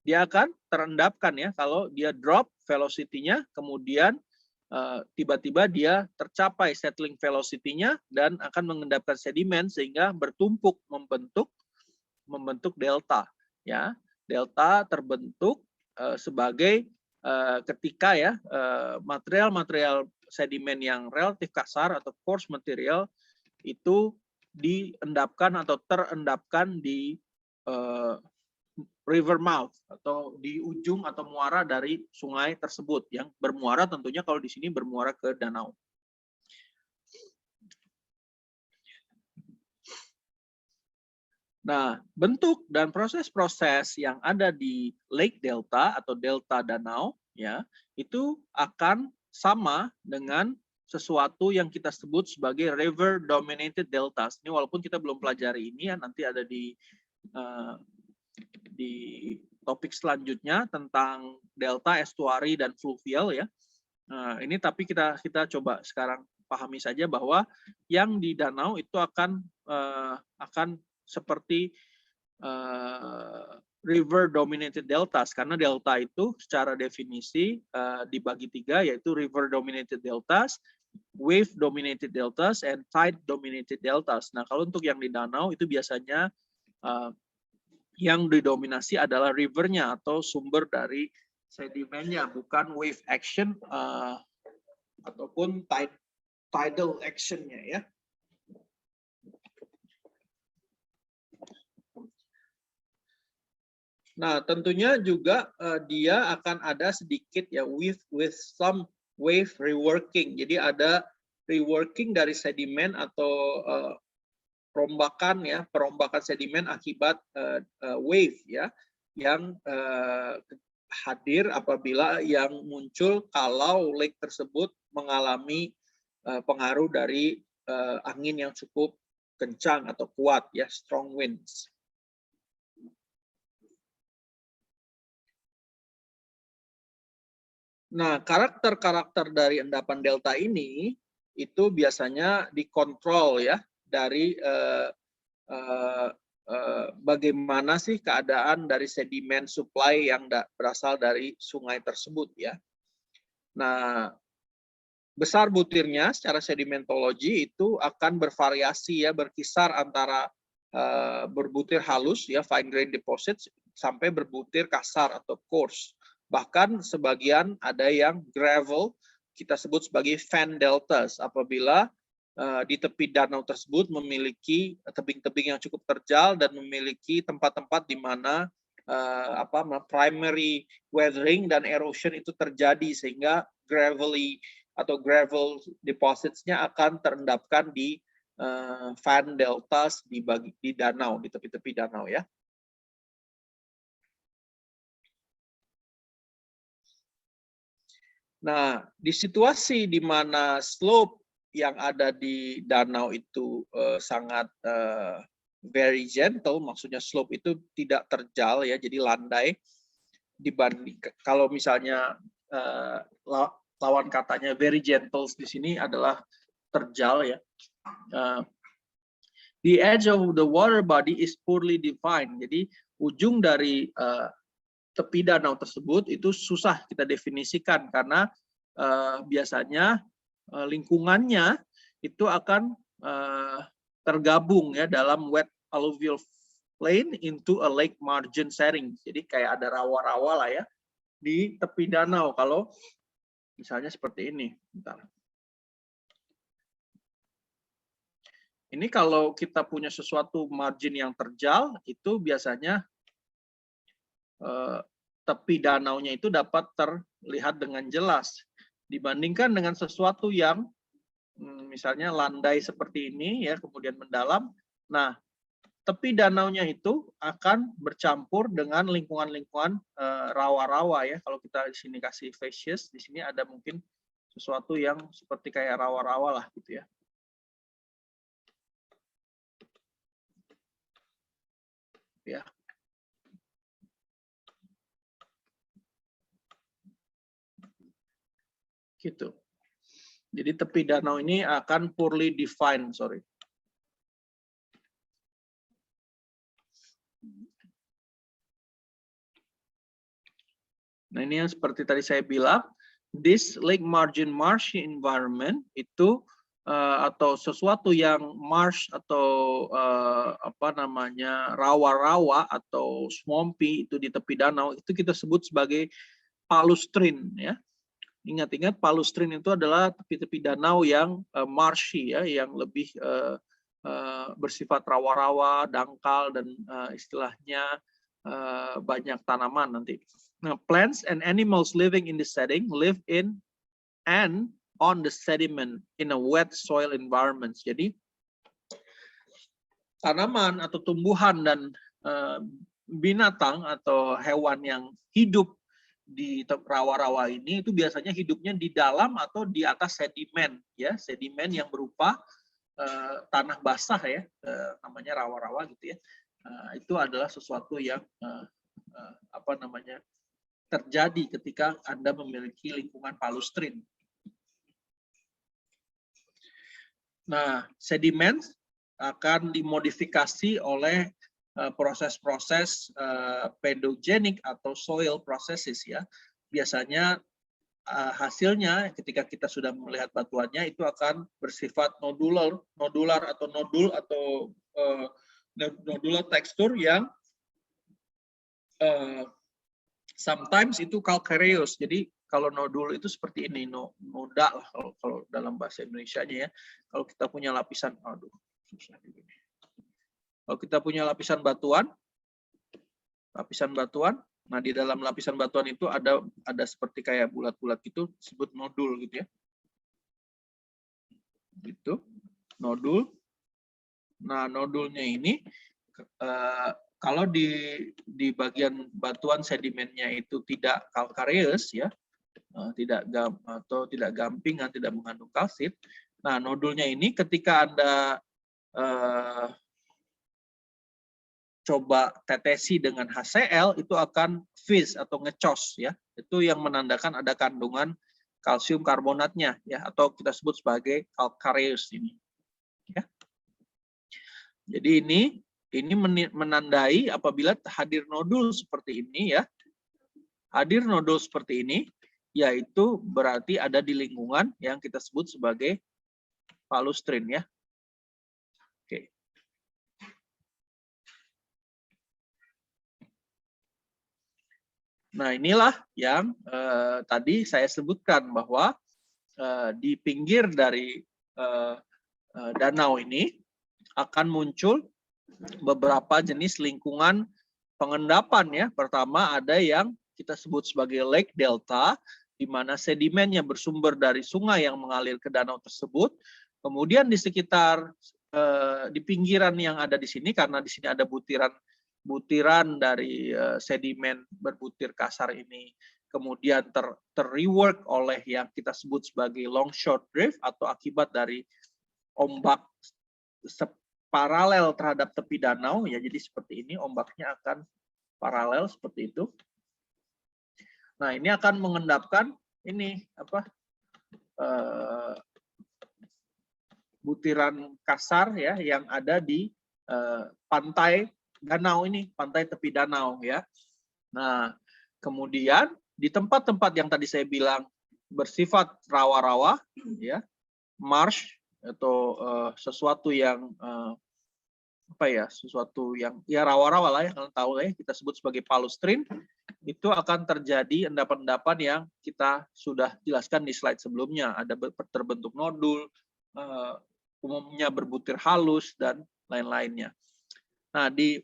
dia akan terendapkan ya. Kalau dia drop velocity-nya, kemudian tiba-tiba dia tercapai settling velocity-nya dan akan mengendapkan sedimen sehingga bertumpuk membentuk delta ya. Delta terbentuk sebagai ketika ya material-material sedimen yang relatif kasar atau coarse material itu diendapkan atau terendapkan di river mouth atau di ujung atau muara dari sungai tersebut, yang bermuara tentunya kalau di sini bermuara ke danau. Nah, bentuk dan proses-proses yang ada di lake delta atau delta danau ya, itu akan sama dengan sesuatu yang kita sebut sebagai river dominated deltas. Ini walaupun kita belum pelajari ini ya, nanti ada di topik selanjutnya tentang delta, estuari, dan fluvial ya. Nah, ini tapi kita coba sekarang pahami saja bahwa yang di danau itu akan seperti river dominated deltas, karena delta itu secara definisi dibagi tiga, yaitu river dominated deltas, wave dominated deltas, and tide dominated deltas. Nah, kalau untuk yang di danau itu biasanya yang didominasi adalah rivernya atau sumber dari sedimennya, bukan wave action ataupun tidal actionnya ya. Nah, tentunya juga dia akan ada sedikit ya with some wave reworking. Jadi ada reworking dari sedimen atau perombakan ya, perombakan sedimen akibat wave ya, yang hadir apabila yang muncul kalau lake tersebut mengalami pengaruh dari angin yang cukup kencang atau kuat ya, strong winds. Nah, karakter-karakter dari endapan delta ini itu biasanya dikontrol ya dari bagaimana sih keadaan dari sedimen supply yang berasal dari sungai tersebut ya. Nah, besar butirnya secara sedimentologi itu akan bervariasi ya, berkisar antara berbutir halus ya, fine grain deposits, sampai berbutir kasar atau coarse. Bahkan sebagian ada yang gravel, kita sebut sebagai fan deltas, apabila di tepi danau tersebut memiliki tebing-tebing yang cukup terjal dan memiliki tempat-tempat di mana primary weathering dan erosion itu terjadi, sehingga gravelly atau gravel deposits-nya akan terendapkan di fan deltas di danau, di tepi-tepi danau ya. Nah, di situasi di mana slope yang ada di danau itu sangat very gentle, maksudnya slope itu tidak terjal ya, jadi landai, dibanding kalau misalnya lawan katanya very gentle di sini adalah terjal ya. The edge of the water body is poorly defined. Jadi ujung dari tepi danau tersebut itu susah kita definisikan karena biasanya lingkungannya itu akan tergabung ya dalam wet alluvial plain into a lake margin setting. Jadi kayak ada rawa-rawa lah ya di tepi danau kalau misalnya seperti ini. Bentar. Ini kalau kita punya sesuatu margin yang terjal, itu biasanya tepi danaunya itu dapat terlihat dengan jelas dibandingkan dengan sesuatu yang misalnya landai seperti ini ya, kemudian mendalam. Nah, tepi danaunya itu akan bercampur dengan lingkungan-lingkungan rawa-rawa ya. Kalau kita di sini kasih facies, di sini ada mungkin sesuatu yang seperti kayak rawa-rawa lah gitu ya. Ya. Gitu. Jadi tepi danau ini akan poorly defined, sorry. Nah, ini yang seperti tadi saya bilang, this lake margin marshy environment itu atau sesuatu yang marsh atau rawa-rawa atau swampy itu di tepi danau itu kita sebut sebagai palustrine ya. Ingat-ingat palustrine itu adalah tepi-tepi danau yang marshy ya, yang lebih bersifat rawa-rawa, dangkal, dan istilahnya banyak tanaman nanti. Nah, plants and animals living in the setting live in and on the sediment in a wet soil environment. Jadi tanaman atau tumbuhan dan binatang atau hewan yang hidup di rawa-rawa ini itu biasanya hidupnya di dalam atau di atas sedimen ya, sedimen yang berupa tanah basah ya, namanya rawa-rawa gitu ya. Itu adalah sesuatu yang terjadi ketika Anda memiliki lingkungan palustrine. Nah, sedimen akan dimodifikasi oleh proses-proses pedogenik atau soil processes ya. Biasanya hasilnya ketika kita sudah melihat batuannya itu akan bersifat nodular atau nodul atau nodular tekstur yang sometimes itu calcareous. Jadi kalau nodul itu seperti ini, noda lah kalau dalam bahasa Indonesianya ya. Kalau kita punya lapisan, aduh susah juga. Kalau kita punya lapisan batuan, nah di dalam lapisan batuan itu ada seperti kayak bulat-bulat gitu, disebut nodul gitu ya. gitu, nodul. Nah, nodulnya ini kalau di bagian batuan sedimennya itu tidak calcareous ya, tidak gamping, tidak mengandung kalsit. Nah, nodulnya ini ketika Anda coba tetesi dengan HCl itu akan fizz atau ngecos ya. Itu yang menandakan ada kandungan kalsium karbonatnya ya, atau kita sebut sebagai calcareous ini. Ya. Jadi ini menandai apabila hadir nodul seperti ini ya. Hadir nodul seperti ini yaitu berarti ada di lingkungan yang kita sebut sebagai palustrin ya. Oke. Nah, inilah yang tadi saya sebutkan bahwa di pinggir dari danau ini akan muncul beberapa jenis lingkungan pengendapan ya. Pertama ada yang kita sebut sebagai lake delta, di mana sedimennya bersumber dari sungai yang mengalir ke danau tersebut. Kemudian di sekitar di pinggiran yang ada di sini, karena di sini ada butiran dari sedimen berbutir kasar ini, kemudian terrework oleh yang kita sebut sebagai longshore drift atau akibat dari ombak paralel terhadap tepi danau ya. Jadi seperti ini, ombaknya akan paralel seperti itu. Nah, ini akan mengendapkan ini butiran kasar ya yang ada di pantai danau ini, pantai tepi danau ya. Nah, kemudian di tempat-tempat yang tadi saya bilang bersifat rawa-rawa ya, marsh atau sesuatu yang sesuatu yang ya rawa-rawa lah ya, kalian tahu lah ya, kita sebut sebagai palustrin, itu akan terjadi endapan-endapan yang kita sudah jelaskan di slide sebelumnya. Ada terbentuk nodul, umumnya berbutir halus dan lain-lainnya. Nah, di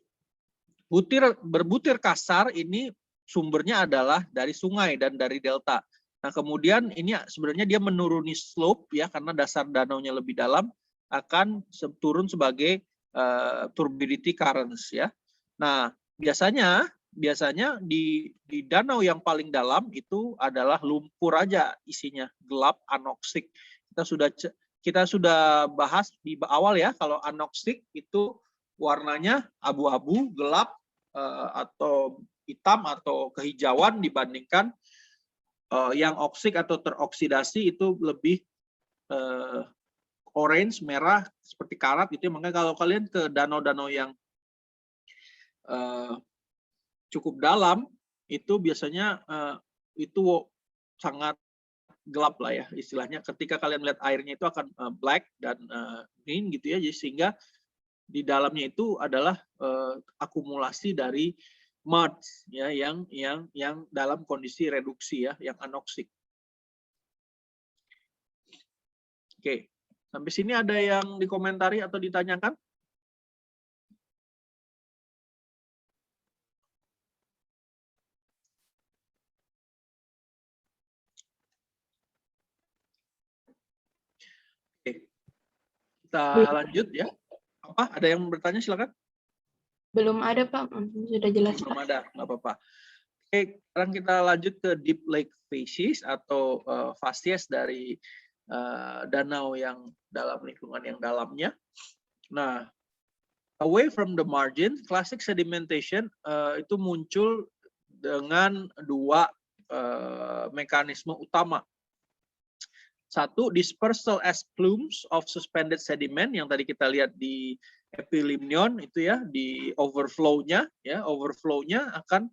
berbutir kasar ini sumbernya adalah dari sungai dan dari delta. Nah, kemudian ini sebenarnya dia menuruni slope ya, karena dasar danaunya lebih dalam, akan turun sebagai turbidity currents ya. Nah, biasanya di danau yang paling dalam itu adalah lumpur aja isinya, gelap, anoksik. Kita sudah bahas di awal ya, kalau anoksik itu warnanya abu-abu, gelap, atau hitam atau kehijauan, dibandingkan yang oksik atau teroksidasi itu lebih orange, merah, seperti karat gitu. Makanya kalau kalian ke danau-danau yang cukup dalam, itu biasanya itu sangat gelap lah ya istilahnya. Ketika kalian melihat airnya itu akan black dan green gitu ya, jadi sehingga di dalamnya itu adalah akumulasi dari mud ya, yang dalam kondisi reduksi ya, yang anoksik. Oke, sampai sini ada yang dikomentari atau ditanyakan? Oke, kita lanjut ya. Apa? Ada yang bertanya, silakan. Belum ada, Pak. Sudah jelas, Belum Pak. ada, nggak apa-apa. Oke, sekarang kita lanjut ke deep lake facies atau facies dari danau yang dalam lingkungan yang dalamnya. Nah, away from the margin, classic sedimentation itu muncul dengan dua mekanisme utama. Satu, dispersal as plumes of suspended sediment yang tadi kita lihat di epilimnion itu ya, di overflow-nya ya, overflow-nya akan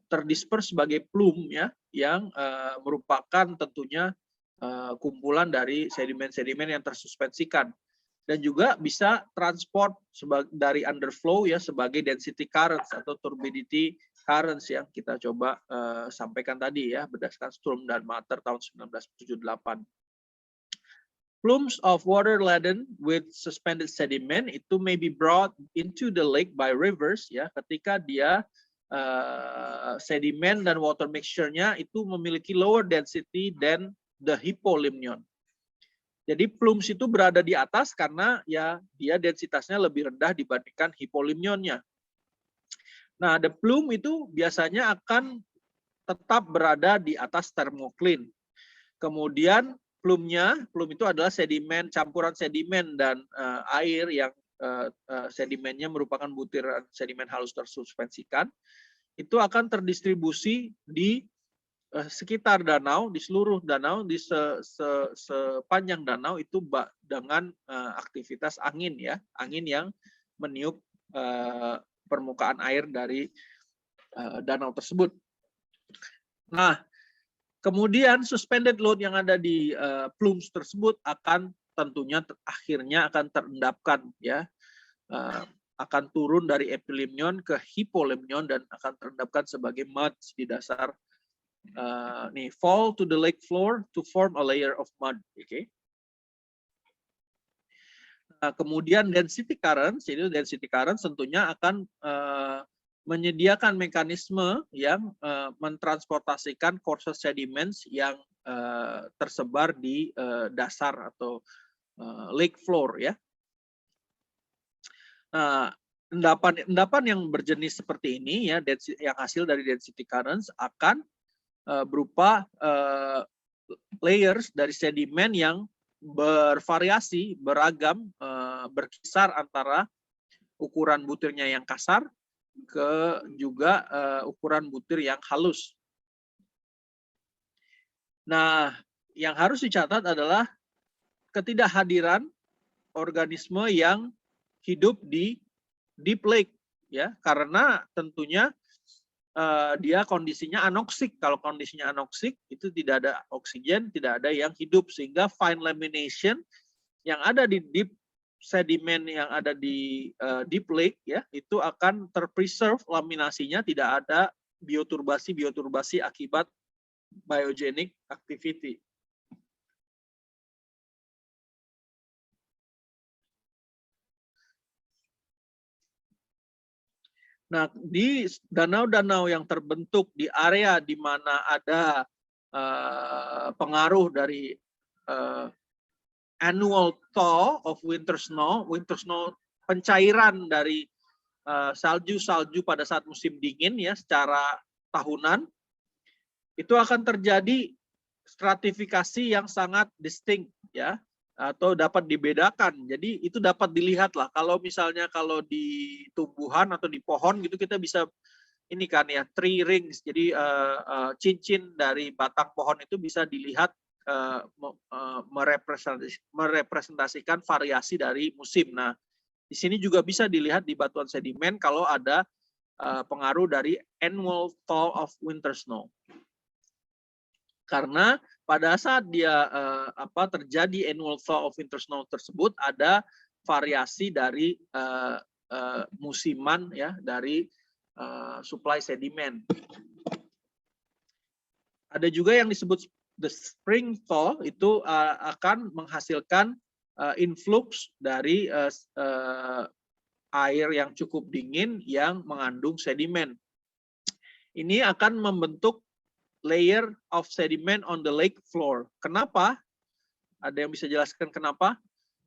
terdisperse sebagai plume ya, yang merupakan tentunya kumpulan dari sedimen-sedimen yang tersuspensikan, dan juga bisa transport dari underflow ya sebagai density currents atau turbidity currents yang kita coba sampaikan tadi ya berdasarkan Sturm dan Matter tahun 1978. Plumes of water laden with suspended sediment itu may be brought into the lake by rivers ya, ketika dia sedimen dan water mixture-nya itu memiliki lower density than the hypolimnion. Jadi plumes itu berada di atas karena ya dia densitasnya lebih rendah dibandingkan hipolimnionnya. Nah, the plume itu biasanya akan tetap berada di atas thermocline. Kemudian plume itu adalah sedimen, campuran sedimen dan air yang sedimennya merupakan butiran sedimen halus tersuspensikan. Itu akan terdistribusi di sekitar danau, di seluruh danau, di sepanjang danau itu dengan aktivitas angin ya, angin yang meniup permukaan air dari danau tersebut. Nah, kemudian suspended load yang ada di plumes tersebut akan tentunya akhirnya akan terendapkan ya, akan turun dari epilimnion ke hipolimnion dan akan terendapkan sebagai mud di dasar fall to the lake floor to form a layer of mud. Okay. Nah, kemudian density currents, itu density currents tentunya akan menyediakan mekanisme yang mentransportasikan coarser sediments yang tersebar di dasar atau lake floor ya. Nah, endapan yang berjenis seperti ini ya, yang hasil dari density currents akan berupa layers dari sedimen yang bervariasi, beragam, berkisar antara ukuran butirnya yang kasar ke juga ukuran butir yang halus. Nah, yang harus dicatat adalah ketidakhadiran organisme yang hidup di deep lake ya, karena tentunya dia kondisinya anoksik. Kalau kondisinya anoksik itu tidak ada oksigen, tidak ada yang hidup, sehingga fine lamination yang ada di deep sedimen yang ada di deep lake ya, itu akan terpreserve laminasinya, tidak ada bioturbasi akibat biogenic activity. Nah, di danau-danau yang terbentuk di area di mana ada pengaruh dari annual thaw of winter snow pencairan dari salju-salju pada saat musim dingin ya secara tahunan, itu akan terjadi stratifikasi yang sangat distinct ya, atau dapat dibedakan. Jadi itu dapat dilihat lah. Kalau misalnya kalau di tumbuhan atau di pohon gitu kita bisa ini kan ya, tree rings. Jadi cincin dari batang pohon itu bisa dilihat merepresentasikan variasi dari musim. Nah, di sini juga bisa dilihat di batuan sedimen kalau ada pengaruh dari annual thaw of winter snow. Karena pada saat dia terjadi annual thaw of winter snow tersebut ada variasi dari musiman ya, dari supply sedimen. Ada juga yang disebut the spring thaw, itu akan menghasilkan influx dari air yang cukup dingin yang mengandung sedimen. Ini akan membentuk layer of sediment on the lake floor. Kenapa? Ada yang bisa jelaskan kenapa?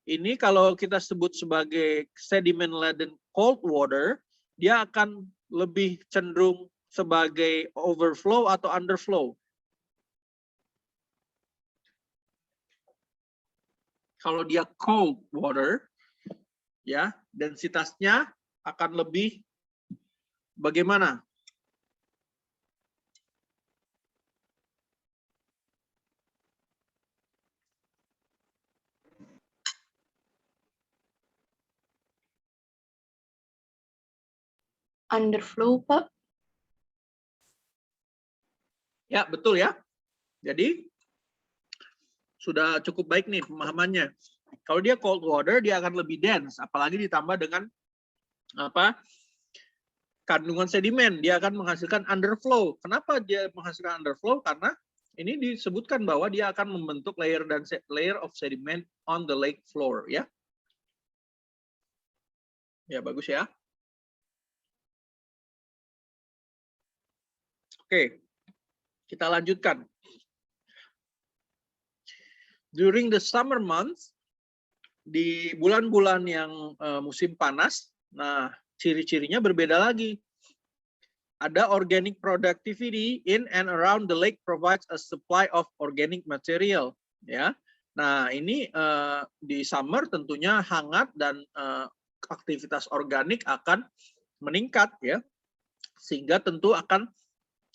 Ini kalau kita sebut sebagai sediment laden cold water, dia akan lebih cenderung sebagai overflow atau underflow. Kalau dia cold water, ya densitasnya akan lebih bagaimana? Underflow, Pak. Ya, betul ya. Jadi sudah cukup baik nih pemahamannya. Kalau dia cold water, dia akan lebih dense, apalagi ditambah dengan kandungan sedimen, dia akan menghasilkan underflow. Kenapa dia menghasilkan underflow? Karena ini disebutkan bahwa dia akan membentuk layer of sediment on the lake floor ya. Ya, bagus ya. Oke. Kita lanjutkan. during the summer months, di bulan-bulan yang musim panas, nah ciri-cirinya berbeda lagi. Ada organic productivity in and around the lake provides a supply of organic material, ya. Nah, ini di summer tentunya hangat dan aktivitas organik akan meningkat, ya. Sehingga tentu akan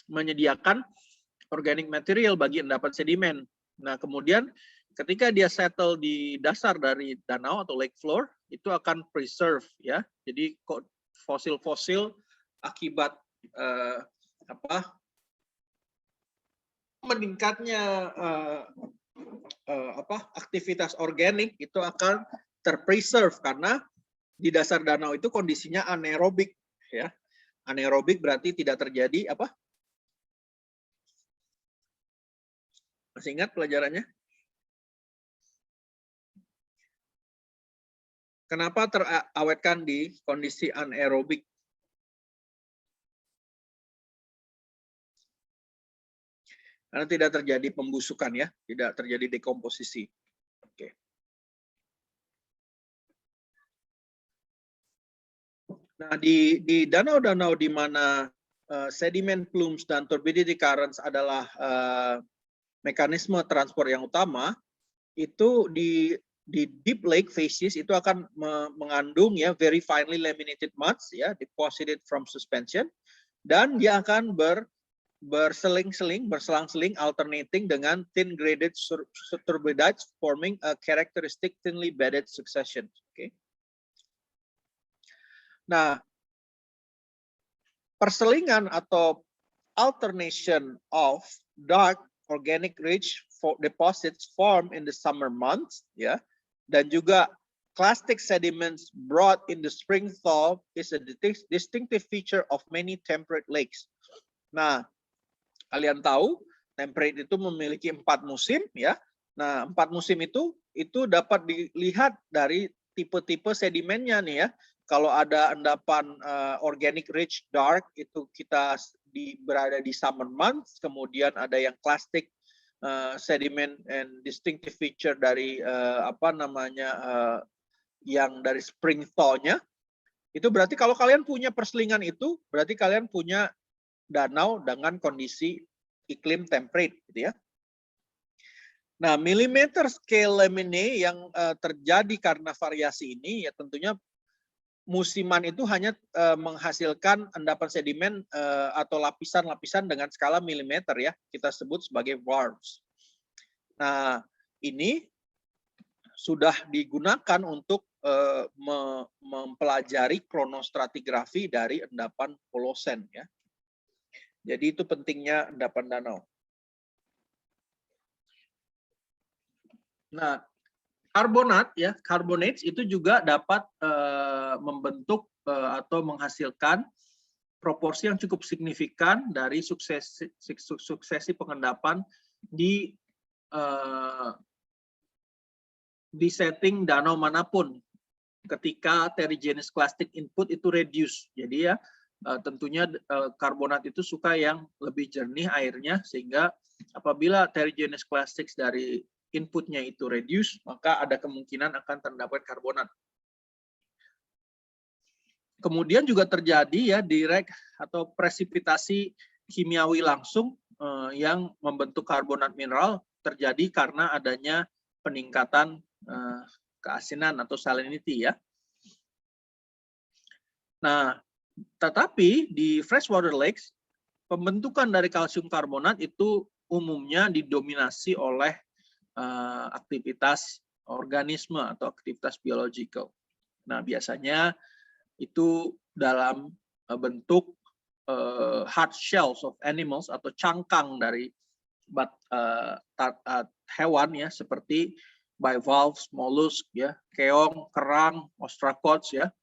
menyediakan organic material bagi endapan sedimen. Nah, kemudian ketika dia settle di dasar dari danau atau lake floor, itu akan preserve, ya. Jadi fosil-fosil akibat meningkatnya aktivitas organik itu akan terpreserve karena di dasar danau itu kondisinya anaerobik, ya. Anaerobik berarti tidak terjadi apa? Masih ingat pelajarannya? Kenapa terawetkan di kondisi anaerobik? Karena tidak terjadi pembusukan, ya, tidak terjadi dekomposisi. Oke. Nah, di danau-danau di mana sediment plumes dan turbidity currents adalah mekanisme transport yang utama, itu di deep lake facies itu akan mengandung, ya, very finely laminated muds, ya, deposited from suspension, dan dia akan berselang-seling alternating dengan thin graded turbidites forming a characteristic thinly bedded succession. Okay. Nah, perselingan atau alternation of dark organic rich deposits form in the summer months, ya, dan juga clastic sediments brought in the spring thaw is a distinctive feature of many temperate lakes. Nah, kalian tahu temperate itu memiliki 4 musim, ya. Nah, 4 musim itu dapat dilihat dari tipe-tipe sedimennya nih, ya. Kalau ada endapan organic rich dark itu kita berada di summer months, kemudian ada yang clastic sediment and distinctive feature dari yang dari spring thaw-nya. Itu berarti kalau kalian punya perselingan itu, berarti kalian punya danau dengan kondisi iklim temperate, gitu ya. Nah, millimeter scale laminae yang terjadi karena variasi ini, ya tentunya musiman itu hanya menghasilkan endapan sedimen atau lapisan-lapisan dengan skala milimeter, ya, kita sebut sebagai varves. Nah, ini sudah digunakan untuk mempelajari kronostratigrafi dari endapan Holosen, ya. Jadi itu pentingnya endapan danau. Nah, karbonat, ya, carbonates itu juga dapat membentuk atau menghasilkan proporsi yang cukup signifikan dari suksesi pengendapan di setting danau manapun ketika terrigenous clastic input itu reduce. Jadi, ya, tentunya karbonat itu suka yang lebih jernih airnya, sehingga apabila terrigenous clastics dari inputnya itu reduce, maka ada kemungkinan akan terdapat karbonat. Kemudian juga terjadi, ya, direct atau presipitasi kimiawi langsung yang membentuk karbonat mineral terjadi karena adanya peningkatan keasinan atau salinity, ya. Nah, tetapi di freshwater lakes, pembentukan dari kalsium karbonat itu umumnya didominasi oleh aktivitas organisme atau aktivitas biological. Nah, biasanya itu dalam bentuk hard shells of animals atau cangkang dari hewan, ya, seperti bivalves, mollusk, ya, keong, kerang, ostracods, ya.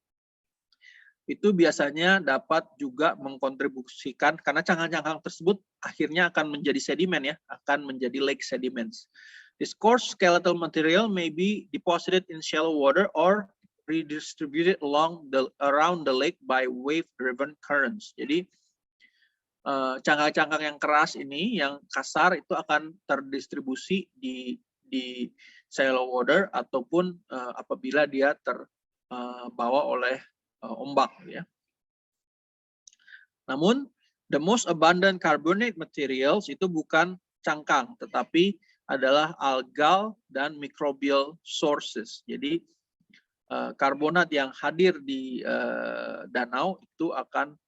Itu biasanya dapat juga mengkontribusikan karena cangkang-cangkang tersebut akhirnya akan menjadi sedimen, ya, akan menjadi lake sediments. This coarse skeletal material may be deposited in shallow water or redistributed around the lake by wave-driven currents. Jadi cangkang-cangkang yang keras ini, yang kasar itu akan terdistribusi di di shallow water ataupun apabila dia terbawa oleh ombak ya. Namun the most abundant carbonate materials itu bukan cangkang, tetapi adalah algal dan microbial sources. Jadi karbonat yang hadir di danau itu akan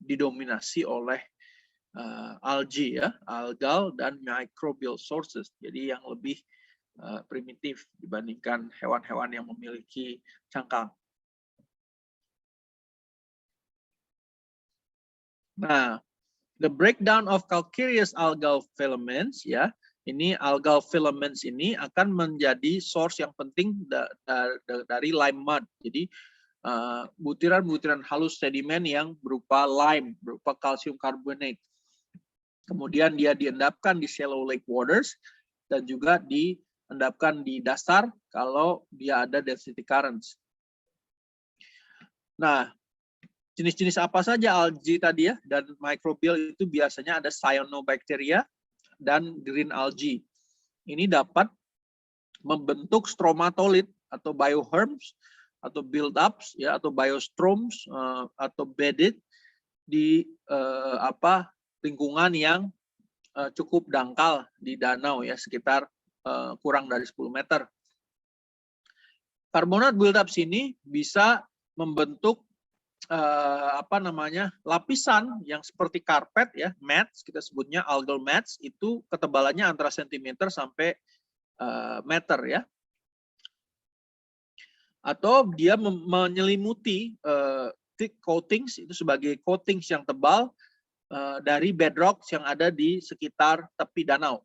didominasi oleh algae ya, algal dan microbial sources. Jadi yang lebih primitif dibandingkan hewan-hewan yang memiliki cangkang. Nah, the breakdown of calcareous algal filaments ya, ini algal filaments ini akan menjadi source yang penting dari lime mud. Jadi butiran-butiran halus sedimen yang berupa lime, berupa kalsium karbonat. Kemudian dia diendapkan di shallow lake waters dan juga diendapkan di dasar kalau dia ada density currents. Nah, jenis-jenis apa saja algae tadi ya, dan microbial itu biasanya ada cyanobacteria dan green algae. Ini dapat membentuk stromatolith atau bioherms atau build-ups ya, atau biostroms atau bedded di lingkungan yang cukup dangkal di danau ya, sekitar kurang dari 10 meter. Karbonat build-ups ini bisa membentuk lapisan yang seperti karpet ya, mats, kita sebutnya algal mats, itu ketebalannya antara sentimeter sampai meter ya. Atau dia menyelimuti thick coatings, itu sebagai coatings yang tebal dari bedrocks yang ada di sekitar tepi danau.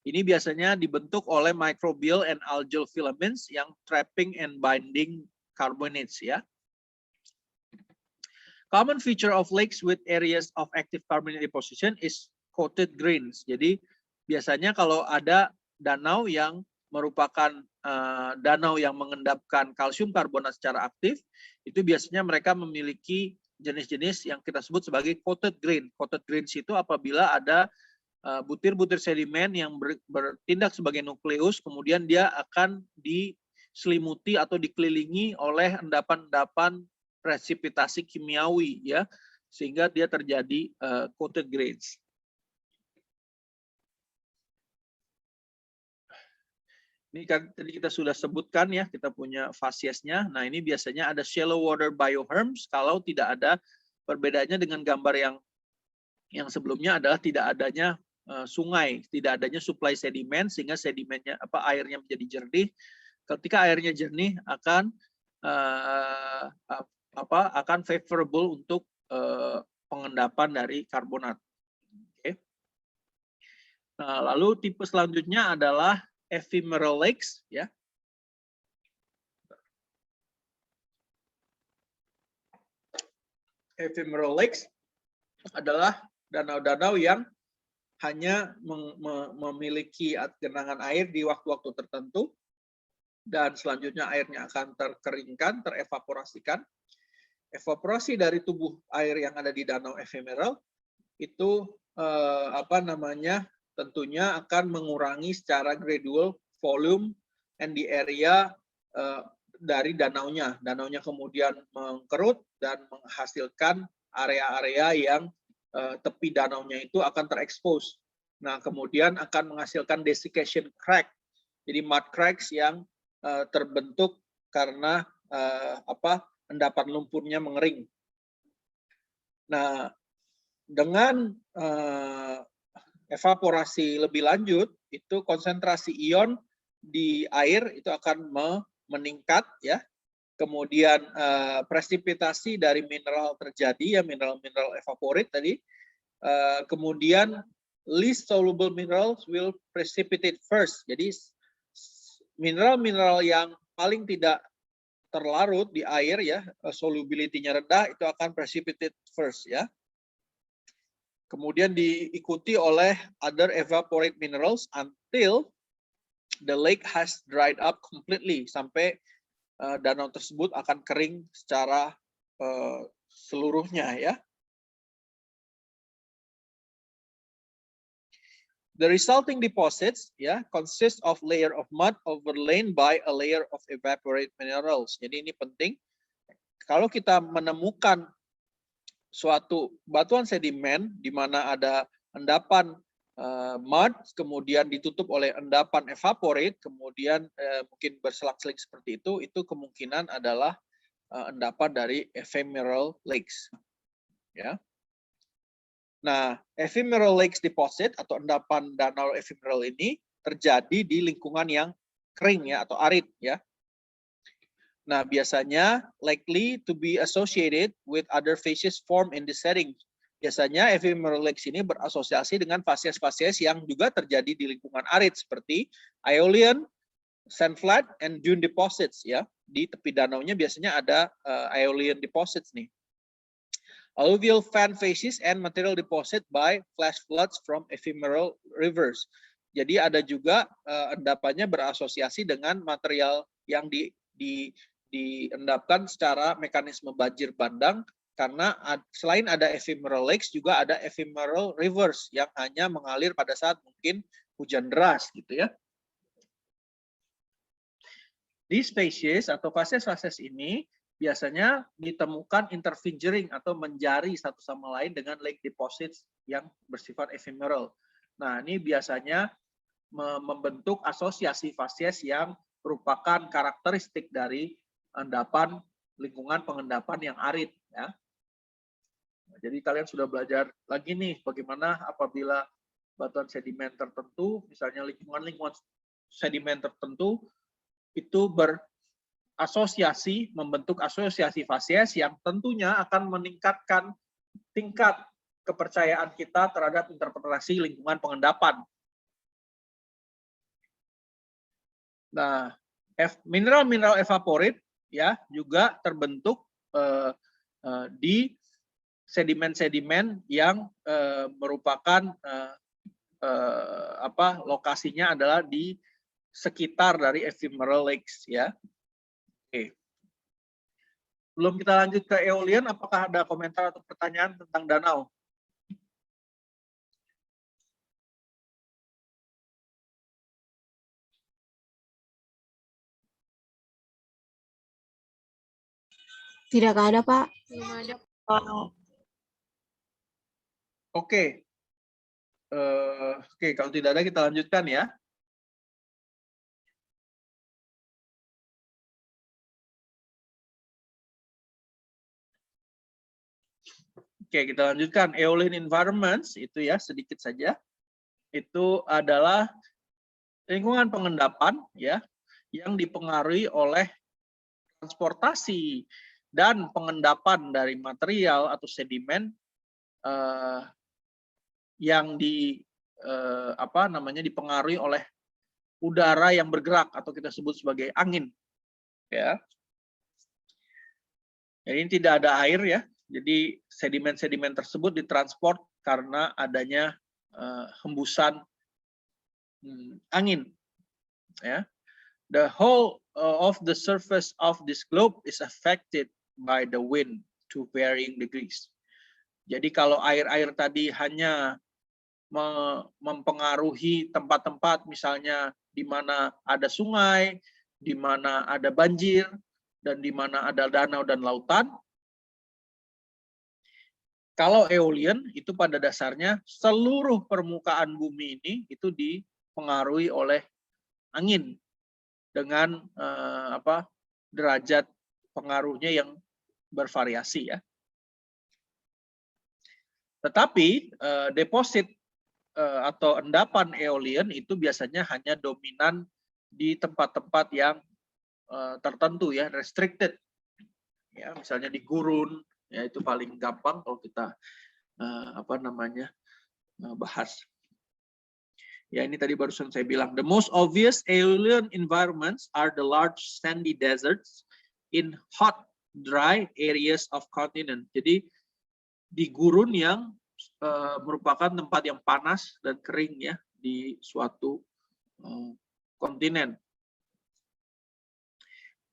Ini biasanya dibentuk oleh microbial and algal filaments yang trapping and binding carbonates ya. Common feature of lakes with areas of active carbonate deposition is coated grains. Jadi biasanya kalau ada danau yang merupakan danau yang mengendapkan kalsium karbonat secara aktif, itu biasanya mereka memiliki jenis-jenis yang kita sebut sebagai coated grain. Coated grains itu apabila ada butir-butir sedimen yang bertindak sebagai nukleus, kemudian dia akan diselimuti atau dikelilingi oleh endapan-endapan presipitasi kimiawi ya, sehingga dia terjadi coated grains. Ini kan tadi kita sudah sebutkan ya, kita punya fasiesnya. Nah, ini biasanya ada shallow water bioherms. Kalau tidak ada, perbedaannya dengan gambar yang sebelumnya adalah tidak adanya sungai, tidak adanya supply sedimen, sehingga sedimennya airnya menjadi jernih. Ketika airnya jernih akan favorable untuk pengendapan dari karbonat. Oke. Nah, lalu tipe selanjutnya adalah ephemeral lakes ya. Ephemeral lakes adalah danau-danau yang hanya memiliki genangan air di waktu-waktu tertentu dan selanjutnya airnya akan terkeringkan, terevaporasikan. Evaporasi dari tubuh air yang ada di danau ephemeral itu tentunya akan mengurangi secara gradual volume and the area dari danaunya. Danaunya kemudian mengkerut dan menghasilkan area-area yang tepi danaunya itu akan terekspos. Nah, kemudian akan menghasilkan desiccation crack. Jadi mud cracks yang terbentuk karena endapan lumpurnya mengering. Nah, dengan evaporasi lebih lanjut, itu konsentrasi ion di air itu akan meningkat ya. Kemudian presipitasi dari mineral terjadi ya, mineral-mineral evaporate tadi. Kemudian least soluble minerals will precipitate first. Jadi mineral-mineral yang paling tidak terlarut di air ya, solubility-nya rendah, itu akan precipitate first ya. Kemudian diikuti oleh other evaporate minerals until the lake has dried up completely, sampai danau tersebut akan kering secara seluruhnya ya. The resulting deposits consist of layer of mud overlain by a layer of evaporate minerals. Jadi ini penting. Kalau kita menemukan suatu batuan sedimen di mana ada endapan mud, kemudian ditutup oleh endapan evaporate, kemudian mungkin berselang-seling seperti itu kemungkinan adalah endapan dari ephemeral lakes. Ya. Nah, ephemeral lakes deposit atau endapan danau ephemeral ini terjadi di lingkungan yang kering ya atau arid ya. Nah, biasanya likely to be associated with other phases formed in the setting. Biasanya ephemeral lakes ini berasosiasi dengan fasies-fasies yang juga terjadi di lingkungan arid seperti Aeolian, sandflat, and dune deposits ya. Di tepi danaunya biasanya ada Aeolian deposits nih. Alluvial fan facies and material deposit by flash floods from ephemeral rivers. Jadi ada juga endapannya berasosiasi dengan material yang diendapkan secara mekanisme banjir bandang, karena selain ada ephemeral lakes juga ada ephemeral rivers yang hanya mengalir pada saat mungkin hujan deras gitu ya. Di species atau fases-fases ini biasanya ditemukan interfingering atau menjari satu sama lain dengan lake deposits yang bersifat ephemeral. Nah, ini biasanya membentuk asosiasi fases yang merupakan karakteristik dari endapan lingkungan pengendapan yang arid ya. Nah, jadi kalian sudah belajar lagi nih bagaimana apabila batuan sedimen tertentu, misalnya lingkungan sedimen tertentu itu berasosiasi, membentuk asosiasi fases yang tentunya akan meningkatkan tingkat kepercayaan kita terhadap interpretasi lingkungan pengendapan. Nah, mineral-mineral evaporate ya juga terbentuk di sedimen-sedimen yang merupakan lokasinya adalah di sekitar dari ephemeral lakes ya. Oke. Belum kita lanjut ke Aeolian, apakah ada komentar atau pertanyaan tentang danau? Tidak ada, Pak. Oke. Oke, kalau tidak ada kita lanjutkan ya. Oke, kita lanjutkan. Aeolian environments itu ya sedikit saja. Itu adalah lingkungan pengendapan ya yang dipengaruhi oleh transportasi dan pengendapan dari material atau sedimen yang dipengaruhi oleh udara yang bergerak atau kita sebut sebagai angin ya. Jadi ini tidak ada air ya. Jadi sedimen-sedimen tersebut ditransport karena adanya hembusan angin. Ya. The whole of the surface of this globe is affected by the wind to varying degrees. Jadi kalau air-air tadi hanya mempengaruhi tempat-tempat misalnya di mana ada sungai, di mana ada banjir, dan di mana ada danau dan lautan. Kalau Aeolian itu pada dasarnya seluruh permukaan bumi ini itu dipengaruhi oleh angin dengan derajat pengaruhnya yang bervariasi ya. Tetapi deposit atau endapan Aeolian itu biasanya hanya dominan di tempat-tempat yang tertentu ya, restricted. Ya, misalnya di gurun, ya itu paling gampang kalau kita bahas. Ya ini tadi barusan saya bilang, the most obvious Aeolian environments are the large sandy deserts in hot, dry areas of continent. Jadi di gurun yang merupakan tempat yang panas dan kering ya di suatu kontinen.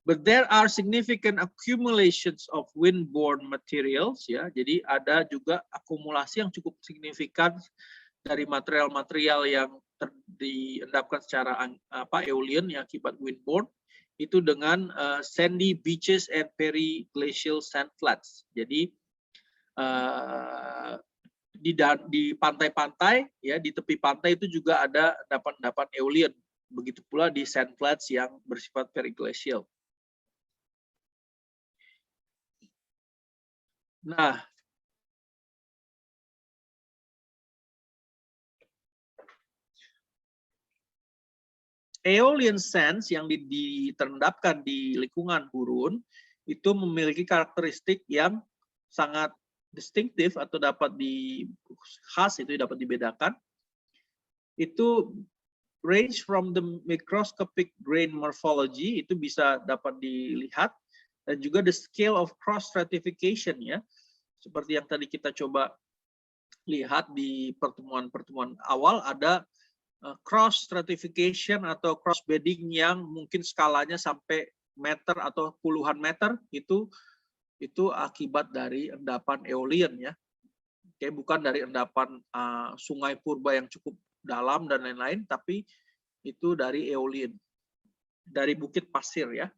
But there are significant accumulations of windborne materials ya. Jadi ada juga akumulasi yang cukup signifikan dari material-material yang diendapkan secara eolian yang akibat windborne itu dengan sandy beaches and periglacial sand flats. Jadi di pantai-pantai ya, di tepi pantai itu juga ada endapan-endapan eolian. Begitu pula di sand flats yang bersifat periglacial. Nah, aeolian sands yang diterendapkan di lingkungan gurun itu memiliki karakteristik yang sangat distinctive atau dapat dapat dibedakan. Itu range from the microscopic grain morphology, itu bisa dapat dilihat, dan juga the scale of cross stratification ya, seperti yang tadi kita coba lihat di pertemuan-pertemuan awal, ada cross stratification atau cross bedding yang mungkin skalanya sampai meter atau puluhan meter, itu akibat dari endapan eolian ya. Oke, bukan dari endapan sungai purba yang cukup dalam dan lain-lain, tapi itu dari eolian, dari bukit pasir ya.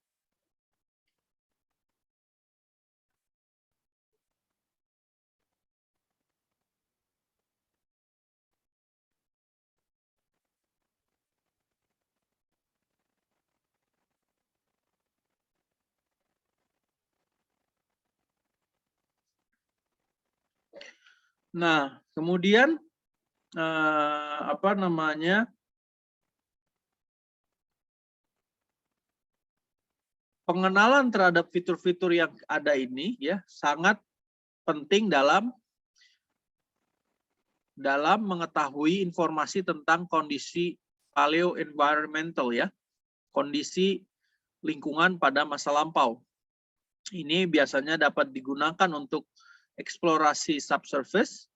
Nah, kemudian pengenalan terhadap fitur-fitur yang ada ini ya sangat penting dalam mengetahui informasi tentang kondisi paleoenvironmental ya, kondisi lingkungan pada masa lampau. Ini biasanya dapat digunakan untuk eksplorasi subsurface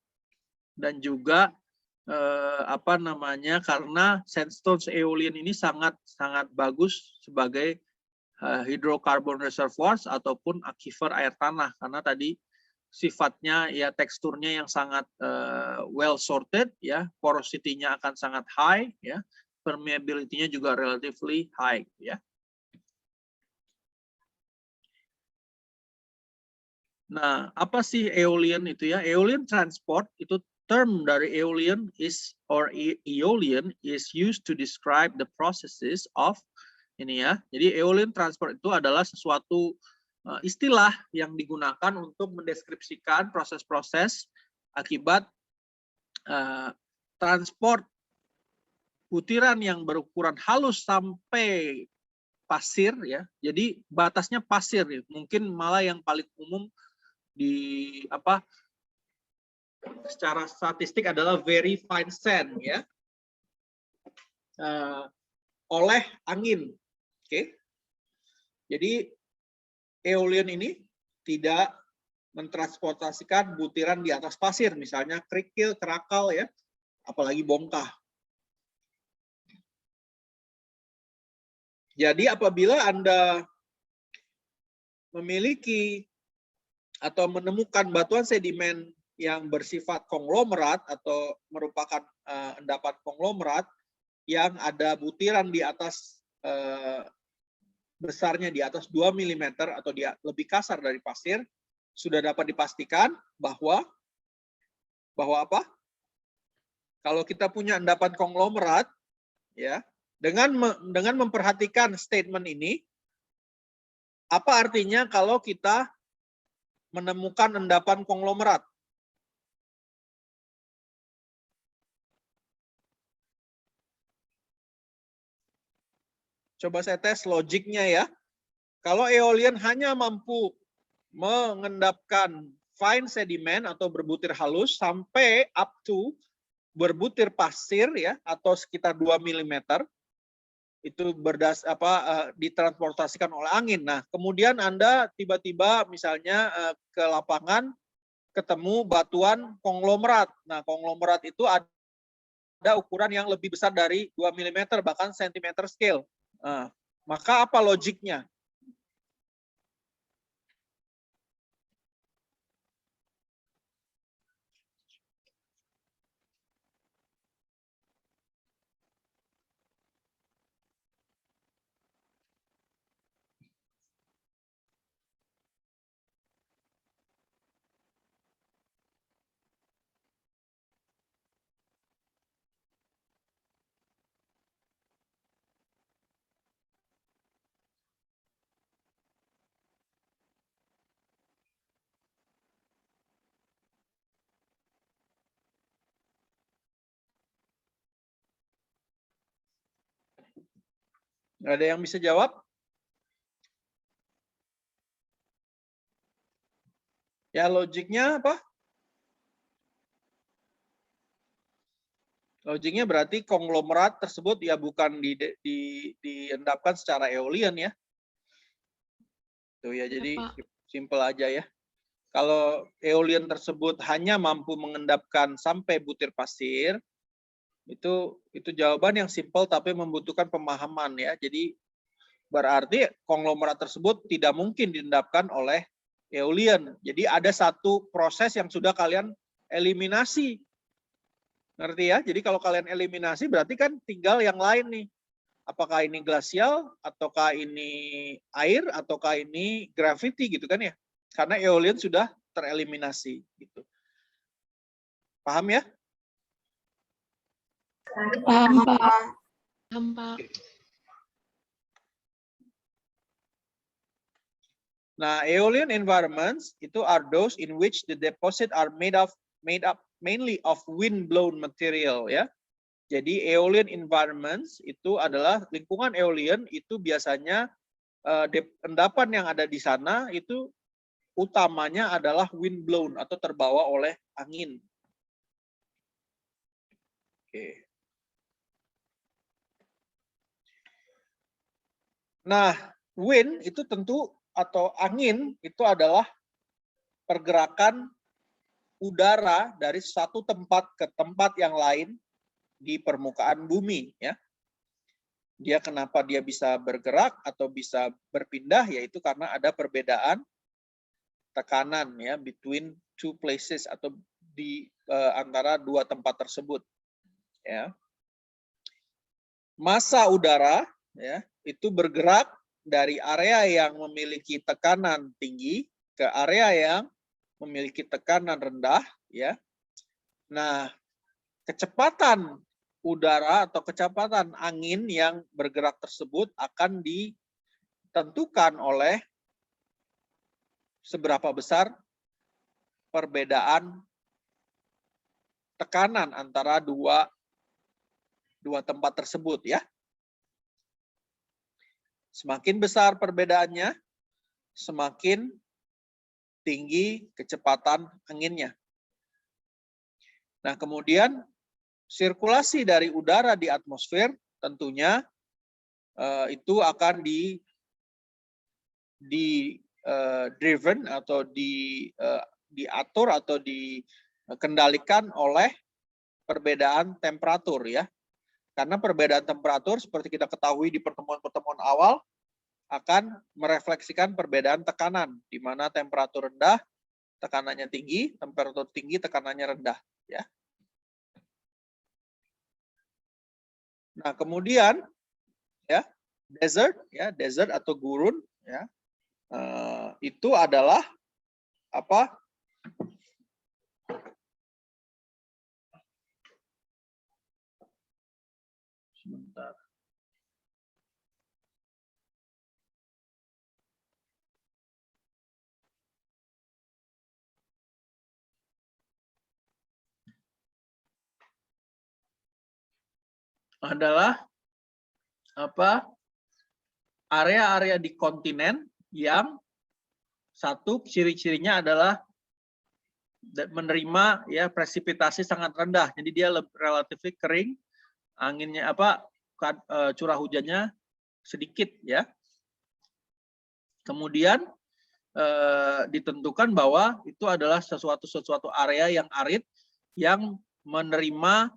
dan juga karena sandstone aeolian ini sangat bagus sebagai hydrocarbon reservoirs ataupun aquifer air tanah, karena tadi sifatnya ya teksturnya yang sangat well sorted ya, porosity-nya akan sangat high ya, permeability-nya juga relatively high ya. Nah, apa sih aeolian itu ya? Aeolian transport itu term dari aeolian eolian is used to describe the processes of ini ya. Jadi aeolian transport itu adalah sesuatu istilah yang digunakan untuk mendeskripsikan proses-proses akibat transport butiran yang berukuran halus sampai pasir ya. Jadi batasnya pasir ya. Mungkin malah yang paling umum secara statistik adalah very fine sand ya, oleh angin. Oke. Jadi aeolian ini tidak mentransportasikan butiran di atas pasir, misalnya kerikil, kerakal ya, apalagi bongkah. Jadi apabila Anda memiliki atau menemukan batuan sedimen yang bersifat konglomerat atau merupakan endapan konglomerat yang ada butiran di atas besarnya di atas 2 mm atau lebih kasar dari pasir, sudah dapat dipastikan bahwa apa? Kalau kita punya endapan konglomerat ya, dengan memperhatikan statement ini, apa artinya kalau kita menemukan endapan konglomerat? Coba saya tes logiknya ya. Kalau aeolian hanya mampu mengendapkan fine sedimen atau berbutir halus sampai up to berbutir pasir ya, atau sekitar 2 mm, itu ditransportasikan oleh angin. Nah, kemudian Anda tiba-tiba misalnya ke lapangan ketemu batuan konglomerat. Nah, konglomerat itu ada ukuran yang lebih besar dari 2 mm, bahkan centimeter scale. Nah, maka apa logiknya? Ada yang bisa jawab? Ya, logiknya apa? Logiknya berarti konglomerat tersebut ya bukan diendapkan secara eolian ya. Tuh ya, jadi simple aja ya. Kalau eolian tersebut hanya mampu mengendapkan sampai butir pasir, itu jawaban yang simple tapi membutuhkan pemahaman ya. Jadi berarti konglomerat tersebut tidak mungkin diendapkan oleh eolian. Jadi ada satu proses yang sudah kalian eliminasi. Ngerti ya? Jadi kalau kalian eliminasi berarti kan tinggal yang lain nih. Apakah ini glasial, ataukah ini air, ataukah ini gravity gitu kan ya. Karena eolian sudah tereliminasi gitu. Paham ya? Paham, Pak. Paham, Pak. Nah, aeolian environments itu are those in which the deposit are made up mainly of wind blown material ya. Jadi aeolian environments itu adalah lingkungan aeolian itu biasanya endapan yang ada di sana itu utamanya adalah wind blown atau terbawa oleh angin. Oke. Nah, wind itu tentu atau angin itu adalah pergerakan udara dari satu tempat ke tempat yang lain di permukaan bumi ya. Dia kenapa dia bisa bergerak atau bisa berpindah yaitu karena ada perbedaan tekanan ya between two places atau di antara dua tempat tersebut ya. Massa udara ya itu bergerak dari area yang memiliki tekanan tinggi ke area yang memiliki tekanan rendah ya. Nah, kecepatan udara atau kecepatan angin yang bergerak tersebut akan ditentukan oleh seberapa besar perbedaan tekanan antara dua tempat tersebut ya. Semakin besar perbedaannya, semakin tinggi kecepatan anginnya. Nah, kemudian sirkulasi dari udara di atmosfer tentunya itu akan driven atau diatur atau dikendalikan oleh perbedaan temperatur ya. Karena perbedaan temperatur seperti kita ketahui di pertemuan-pertemuan awal akan merefleksikan perbedaan tekanan, di mana temperatur rendah tekanannya tinggi, temperatur tinggi tekanannya rendah. Ya. Nah kemudian ya desert atau gurun ya itu adalah apa? Sebentar. Adalah apa? Area-area di kontinen yang satu ciri-cirinya adalah menerima ya presipitasi sangat rendah. Jadi dia relatif kering, anginnya curah hujannya sedikit ya. Kemudian ditentukan bahwa itu adalah sesuatu area yang arid yang menerima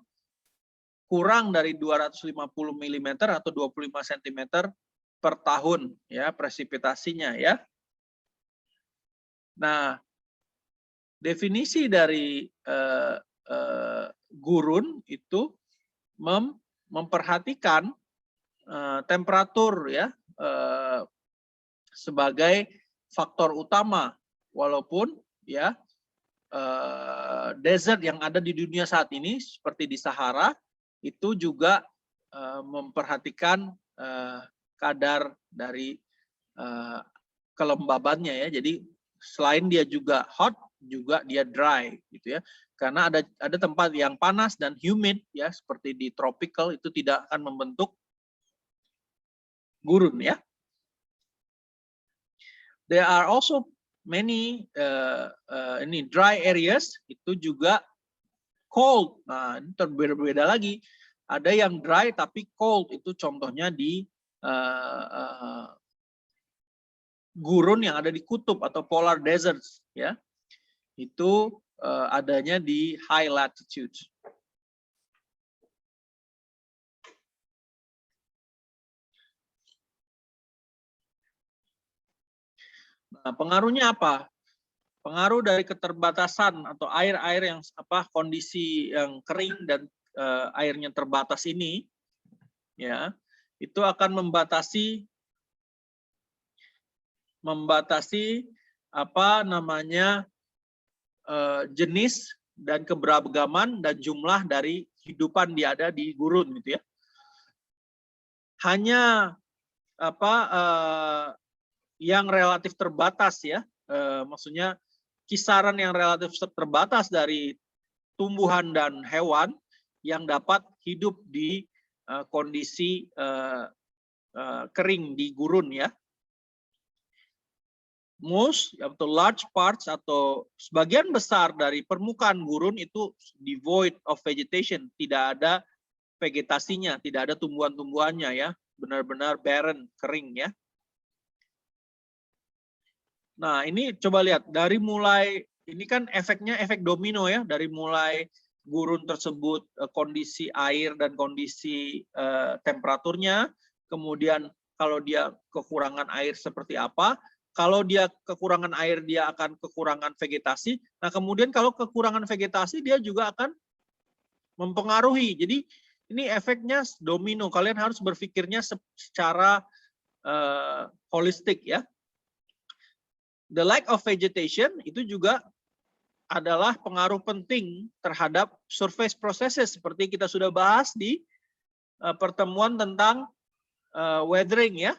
kurang dari 250 mm atau 25 cm per tahun ya presipitasinya ya. Nah, definisi dari gurun itu memperhatikan temperatur ya sebagai faktor utama, walaupun ya desert yang ada di dunia saat ini seperti di Sahara itu juga memperhatikan kadar dari kelembabannya ya. Jadi selain dia juga hot, juga dia dry gitu ya. Karena ada tempat yang panas dan humid ya seperti di tropical itu tidak akan membentuk gurun ya. There are also many ini dry areas, itu juga cold. Nah, ini berbeda lagi. Ada yang dry tapi cold, itu contohnya di gurun yang ada di kutub atau polar deserts ya. Itu adanya di high latitude. Nah, pengaruhnya apa? Pengaruh dari keterbatasan atau air-air yang kondisi yang kering dan airnya terbatas ini ya, itu akan membatasi jenis dan keberagaman dan jumlah dari kehidupan yang ada di gurun gitu ya. Hanya yang relatif terbatas ya, maksudnya kisaran yang relatif terbatas dari tumbuhan dan hewan yang dapat hidup di kondisi kering di gurun ya. Most atau large parts atau sebagian besar dari permukaan gurun itu devoid of vegetation, tidak ada vegetasinya, tidak ada tumbuhan-tumbuhannya ya, benar-benar barren, kering ya. Nah, ini coba lihat dari mulai ini kan efeknya efek domino ya, dari mulai gurun tersebut kondisi air dan kondisi temperaturnya, kemudian kalau dia kekurangan air seperti apa, kalau dia kekurangan air dia akan kekurangan vegetasi. Nah, kemudian kalau kekurangan vegetasi dia juga akan mempengaruhi. Jadi ini efeknya domino. Kalian harus berpikirnya secara holistik ya. The lack of vegetation itu juga adalah pengaruh penting terhadap surface processes seperti kita sudah bahas di pertemuan tentang weathering ya.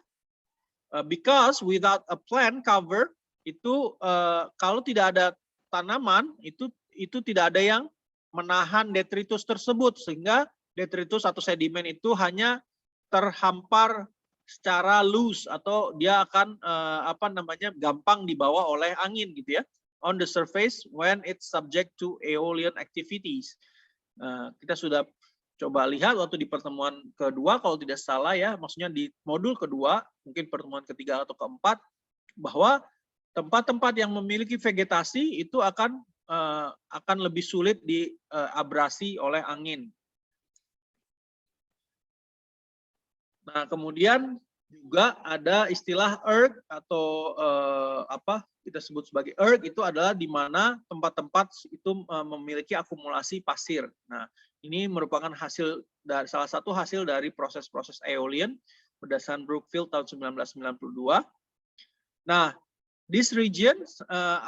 Because without a plant cover itu kalau tidak ada tanaman itu tidak ada yang menahan detritus tersebut, sehingga detritus atau sedimen itu hanya terhampar secara loose atau dia akan gampang dibawa oleh angin gitu ya, on the surface when it's subject to aeolian activities. Kita sudah coba lihat waktu di pertemuan kedua kalau tidak salah ya, maksudnya di modul kedua, mungkin pertemuan ketiga atau keempat, bahwa tempat-tempat yang memiliki vegetasi itu akan lebih sulit diabrasi oleh angin. Nah, kemudian juga ada istilah erg atau kita sebut sebagai erg, itu adalah di mana tempat-tempat itu memiliki akumulasi pasir. Nah, ini merupakan salah satu hasil dari proses-proses Aeolian berdasarkan Brookfield tahun 1992. Nah, this region,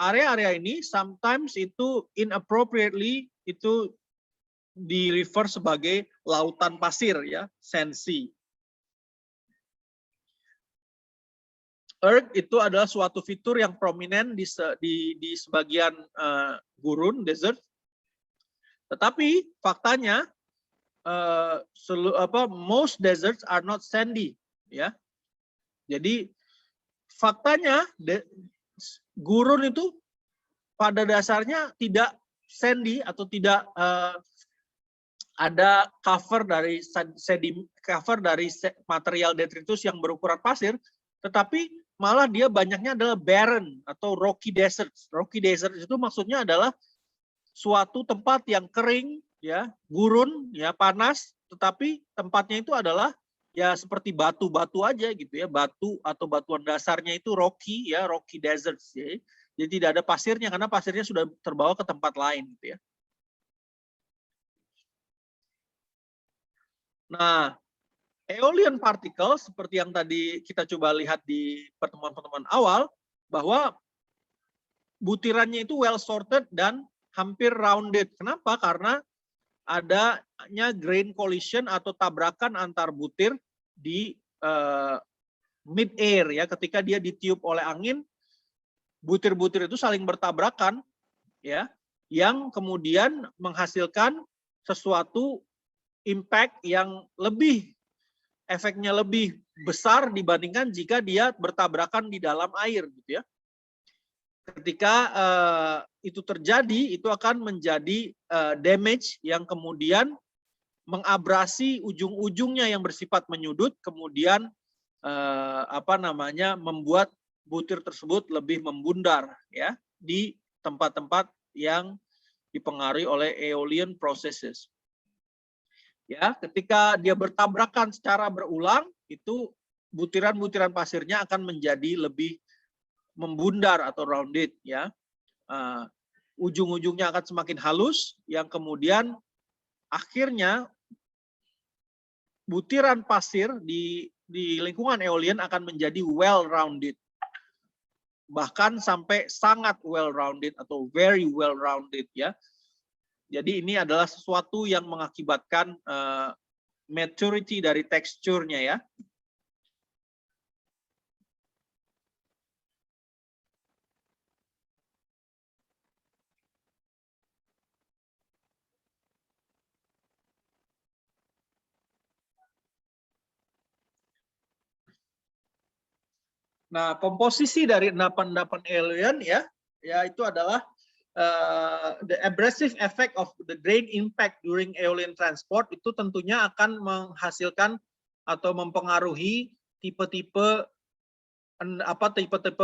area-area ini sometimes itu inappropriately itu di-refer sebagai lautan pasir ya, sand sea. Erg itu adalah suatu fitur yang prominent di sebagian gurun, desert. Tetapi faktanya most deserts are not sandy ya. Jadi faktanya gurun itu pada dasarnya tidak sandy atau tidak ada cover dari material detritus yang berukuran pasir, tetapi malah dia banyaknya adalah barren atau rocky deserts. Rocky desert itu maksudnya adalah suatu tempat yang kering, ya, gurun, ya, panas, tetapi tempatnya itu adalah ya seperti batu-batu aja gitu ya, batu atau batuan dasarnya itu rocky, ya, rocky deserts. Ya. Jadi tidak ada pasirnya karena pasirnya sudah terbawa ke tempat lain gitu ya. Nah, Aeolian particle seperti yang tadi kita coba lihat di pertemuan-pertemuan awal, bahwa butirannya itu well sorted dan hampir rounded. Kenapa? Karena adanya grain collision atau tabrakan antar butir di mid air ya, ketika dia ditiup oleh angin, butir-butir itu saling bertabrakan ya, yang kemudian menghasilkan sesuatu impact yang lebih efeknya lebih besar dibandingkan jika dia bertabrakan di dalam air, gitu ya. Ketika itu terjadi, itu akan menjadi damage yang kemudian mengabrasi ujung-ujungnya yang bersifat menyudut, kemudian membuat butir tersebut lebih membundar, ya, di tempat-tempat yang dipengaruhi oleh aeolian processes. Ya, ketika dia bertabrakan secara berulang, itu butiran-butiran pasirnya akan menjadi lebih membundar atau rounded, ya. Ujung-ujungnya akan semakin halus, yang kemudian akhirnya butiran pasir di lingkungan eolian akan menjadi well-rounded. Bahkan sampai sangat well-rounded atau very well-rounded, ya. Jadi ini adalah sesuatu yang mengakibatkan maturity dari teksturnya, ya. Nah, komposisi dari endapan-endapan aeolian, ya itu adalah the abrasive effect of the grain impact during aeolian transport itu tentunya akan menghasilkan atau mempengaruhi tipe-tipe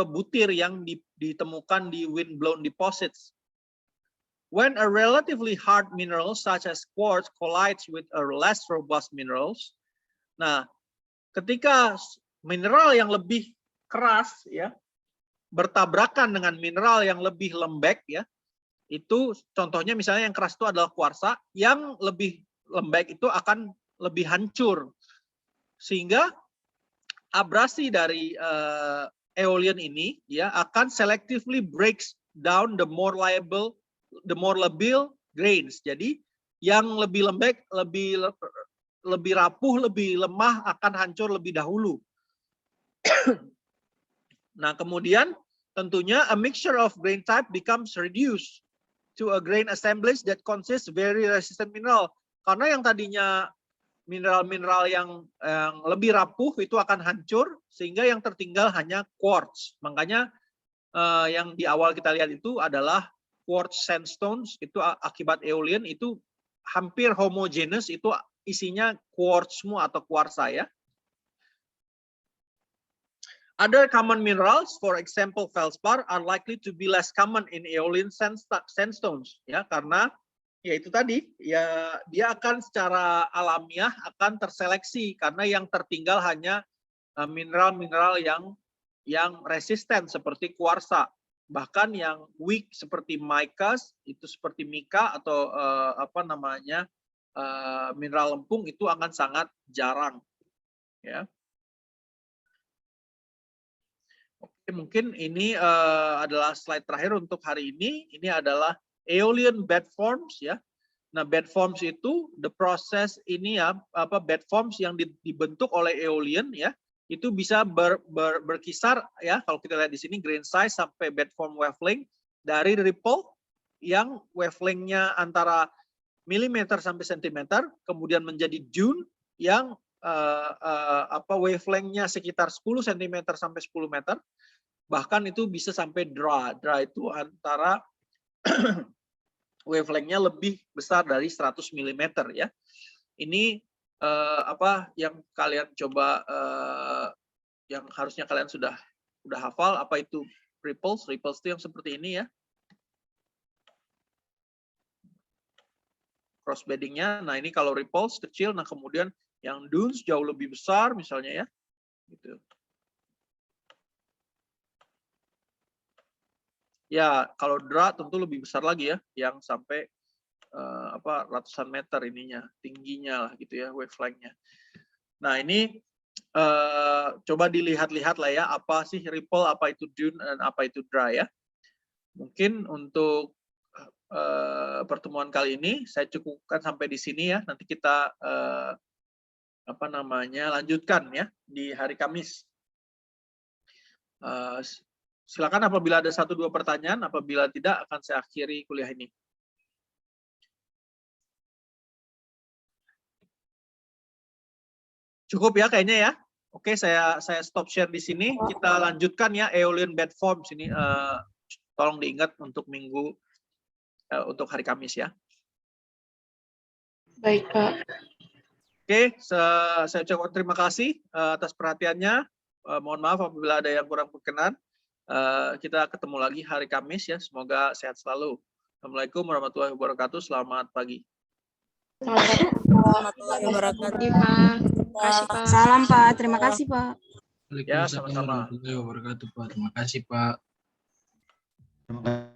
butir yang ditemukan di wind-blown deposits. When a relatively hard mineral such as quartz collides with a less robust minerals, nah, ketika mineral yang lebih keras, ya, bertabrakan dengan mineral yang lebih lembek, ya, itu contohnya misalnya yang keras itu adalah kuarsa, yang lebih lembek itu akan lebih hancur, sehingga abrasi dari aeolian ini, ya, akan selectively breaks down the more labil grains. Jadi yang lebih lembek, lebih rapuh, lebih lemah akan hancur lebih dahulu. Nah, kemudian tentunya a mixture of grain type becomes reduced to a grain assemblage that consists very resistant mineral. Karena yang tadinya mineral-mineral yang lebih rapuh itu akan hancur, sehingga yang tertinggal hanya quartz. Makanya yang di awal kita lihat itu adalah quartz sandstones, itu akibat aeolian itu hampir homogeneous, itu isinya quartz semua atau kuarsa, ya. Other common minerals, for example feldspar, are likely to be less common in aeolian sandstones, ya, karena ya itu tadi, ya, dia akan secara alamiah akan terseleksi karena yang tertinggal hanya mineral-mineral yang resisten seperti kuarsa. Bahkan yang weak seperti micas, itu seperti mica atau mineral lempung itu akan sangat jarang, ya. Oke, mungkin ini adalah slide terakhir untuk hari ini. Ini adalah aeolian bed forms, ya. Nah, bed forms itu the process ini, ya, bed forms yang dibentuk oleh aeolian, ya, itu bisa berkisar, ya, kalau kita lihat di sini grain size sampai bed form wavelength, dari ripple yang wavelengthnya antara milimeter sampai sentimeter, kemudian menjadi dune yang wavelengthnya sekitar 10 cm sampai 10 meter, bahkan itu bisa sampai dra. Dra itu antara wavelengthnya lebih besar dari 100 mm, ya. Ini yang kalian coba, yang harusnya kalian sudah hafal, apa itu ripples. Ripples itu yang seperti ini, ya. Cross beddingnya, nah ini kalau ripples kecil, nah kemudian yang dunes jauh lebih besar misalnya, ya, gitu. Ya, kalau dra tentu lebih besar lagi, ya, yang sampai ratusan meter ininya, tingginya lah gitu, ya, wavelengthnya. Nah, ini coba dilihat-lihat lah, ya, apa sih ripple, apa itu dune, dan apa itu dra, ya. Mungkin untuk pertemuan kali ini saya cukupkan sampai di sini, ya. Nanti kita lanjutkan, ya, di hari Kamis. Silakan apabila ada 1-2 pertanyaan, apabila tidak akan saya akhiri kuliah ini. Cukup ya kayaknya ya. Oke, saya stop share di sini. Kita lanjutkan ya Aeolian bed form sini. Tolong diingat untuk minggu untuk hari Kamis ya. Baik, Pak. Oke, saya ucapkan terima kasih atas perhatiannya. Mohon maaf apabila ada yang kurang berkenan. Kita ketemu lagi hari Kamis ya. Semoga sehat selalu. Assalamualaikum warahmatullahi wabarakatuh. Selamat pagi. Warahmatullahi wabarakatuh. Terima kasih, Pak. Salam, Pak. Terima kasih, Pak. Ya, sama-sama. Warahmatullahi wabarakatuh, Pak. Terima kasih, Pak. Terima kasih.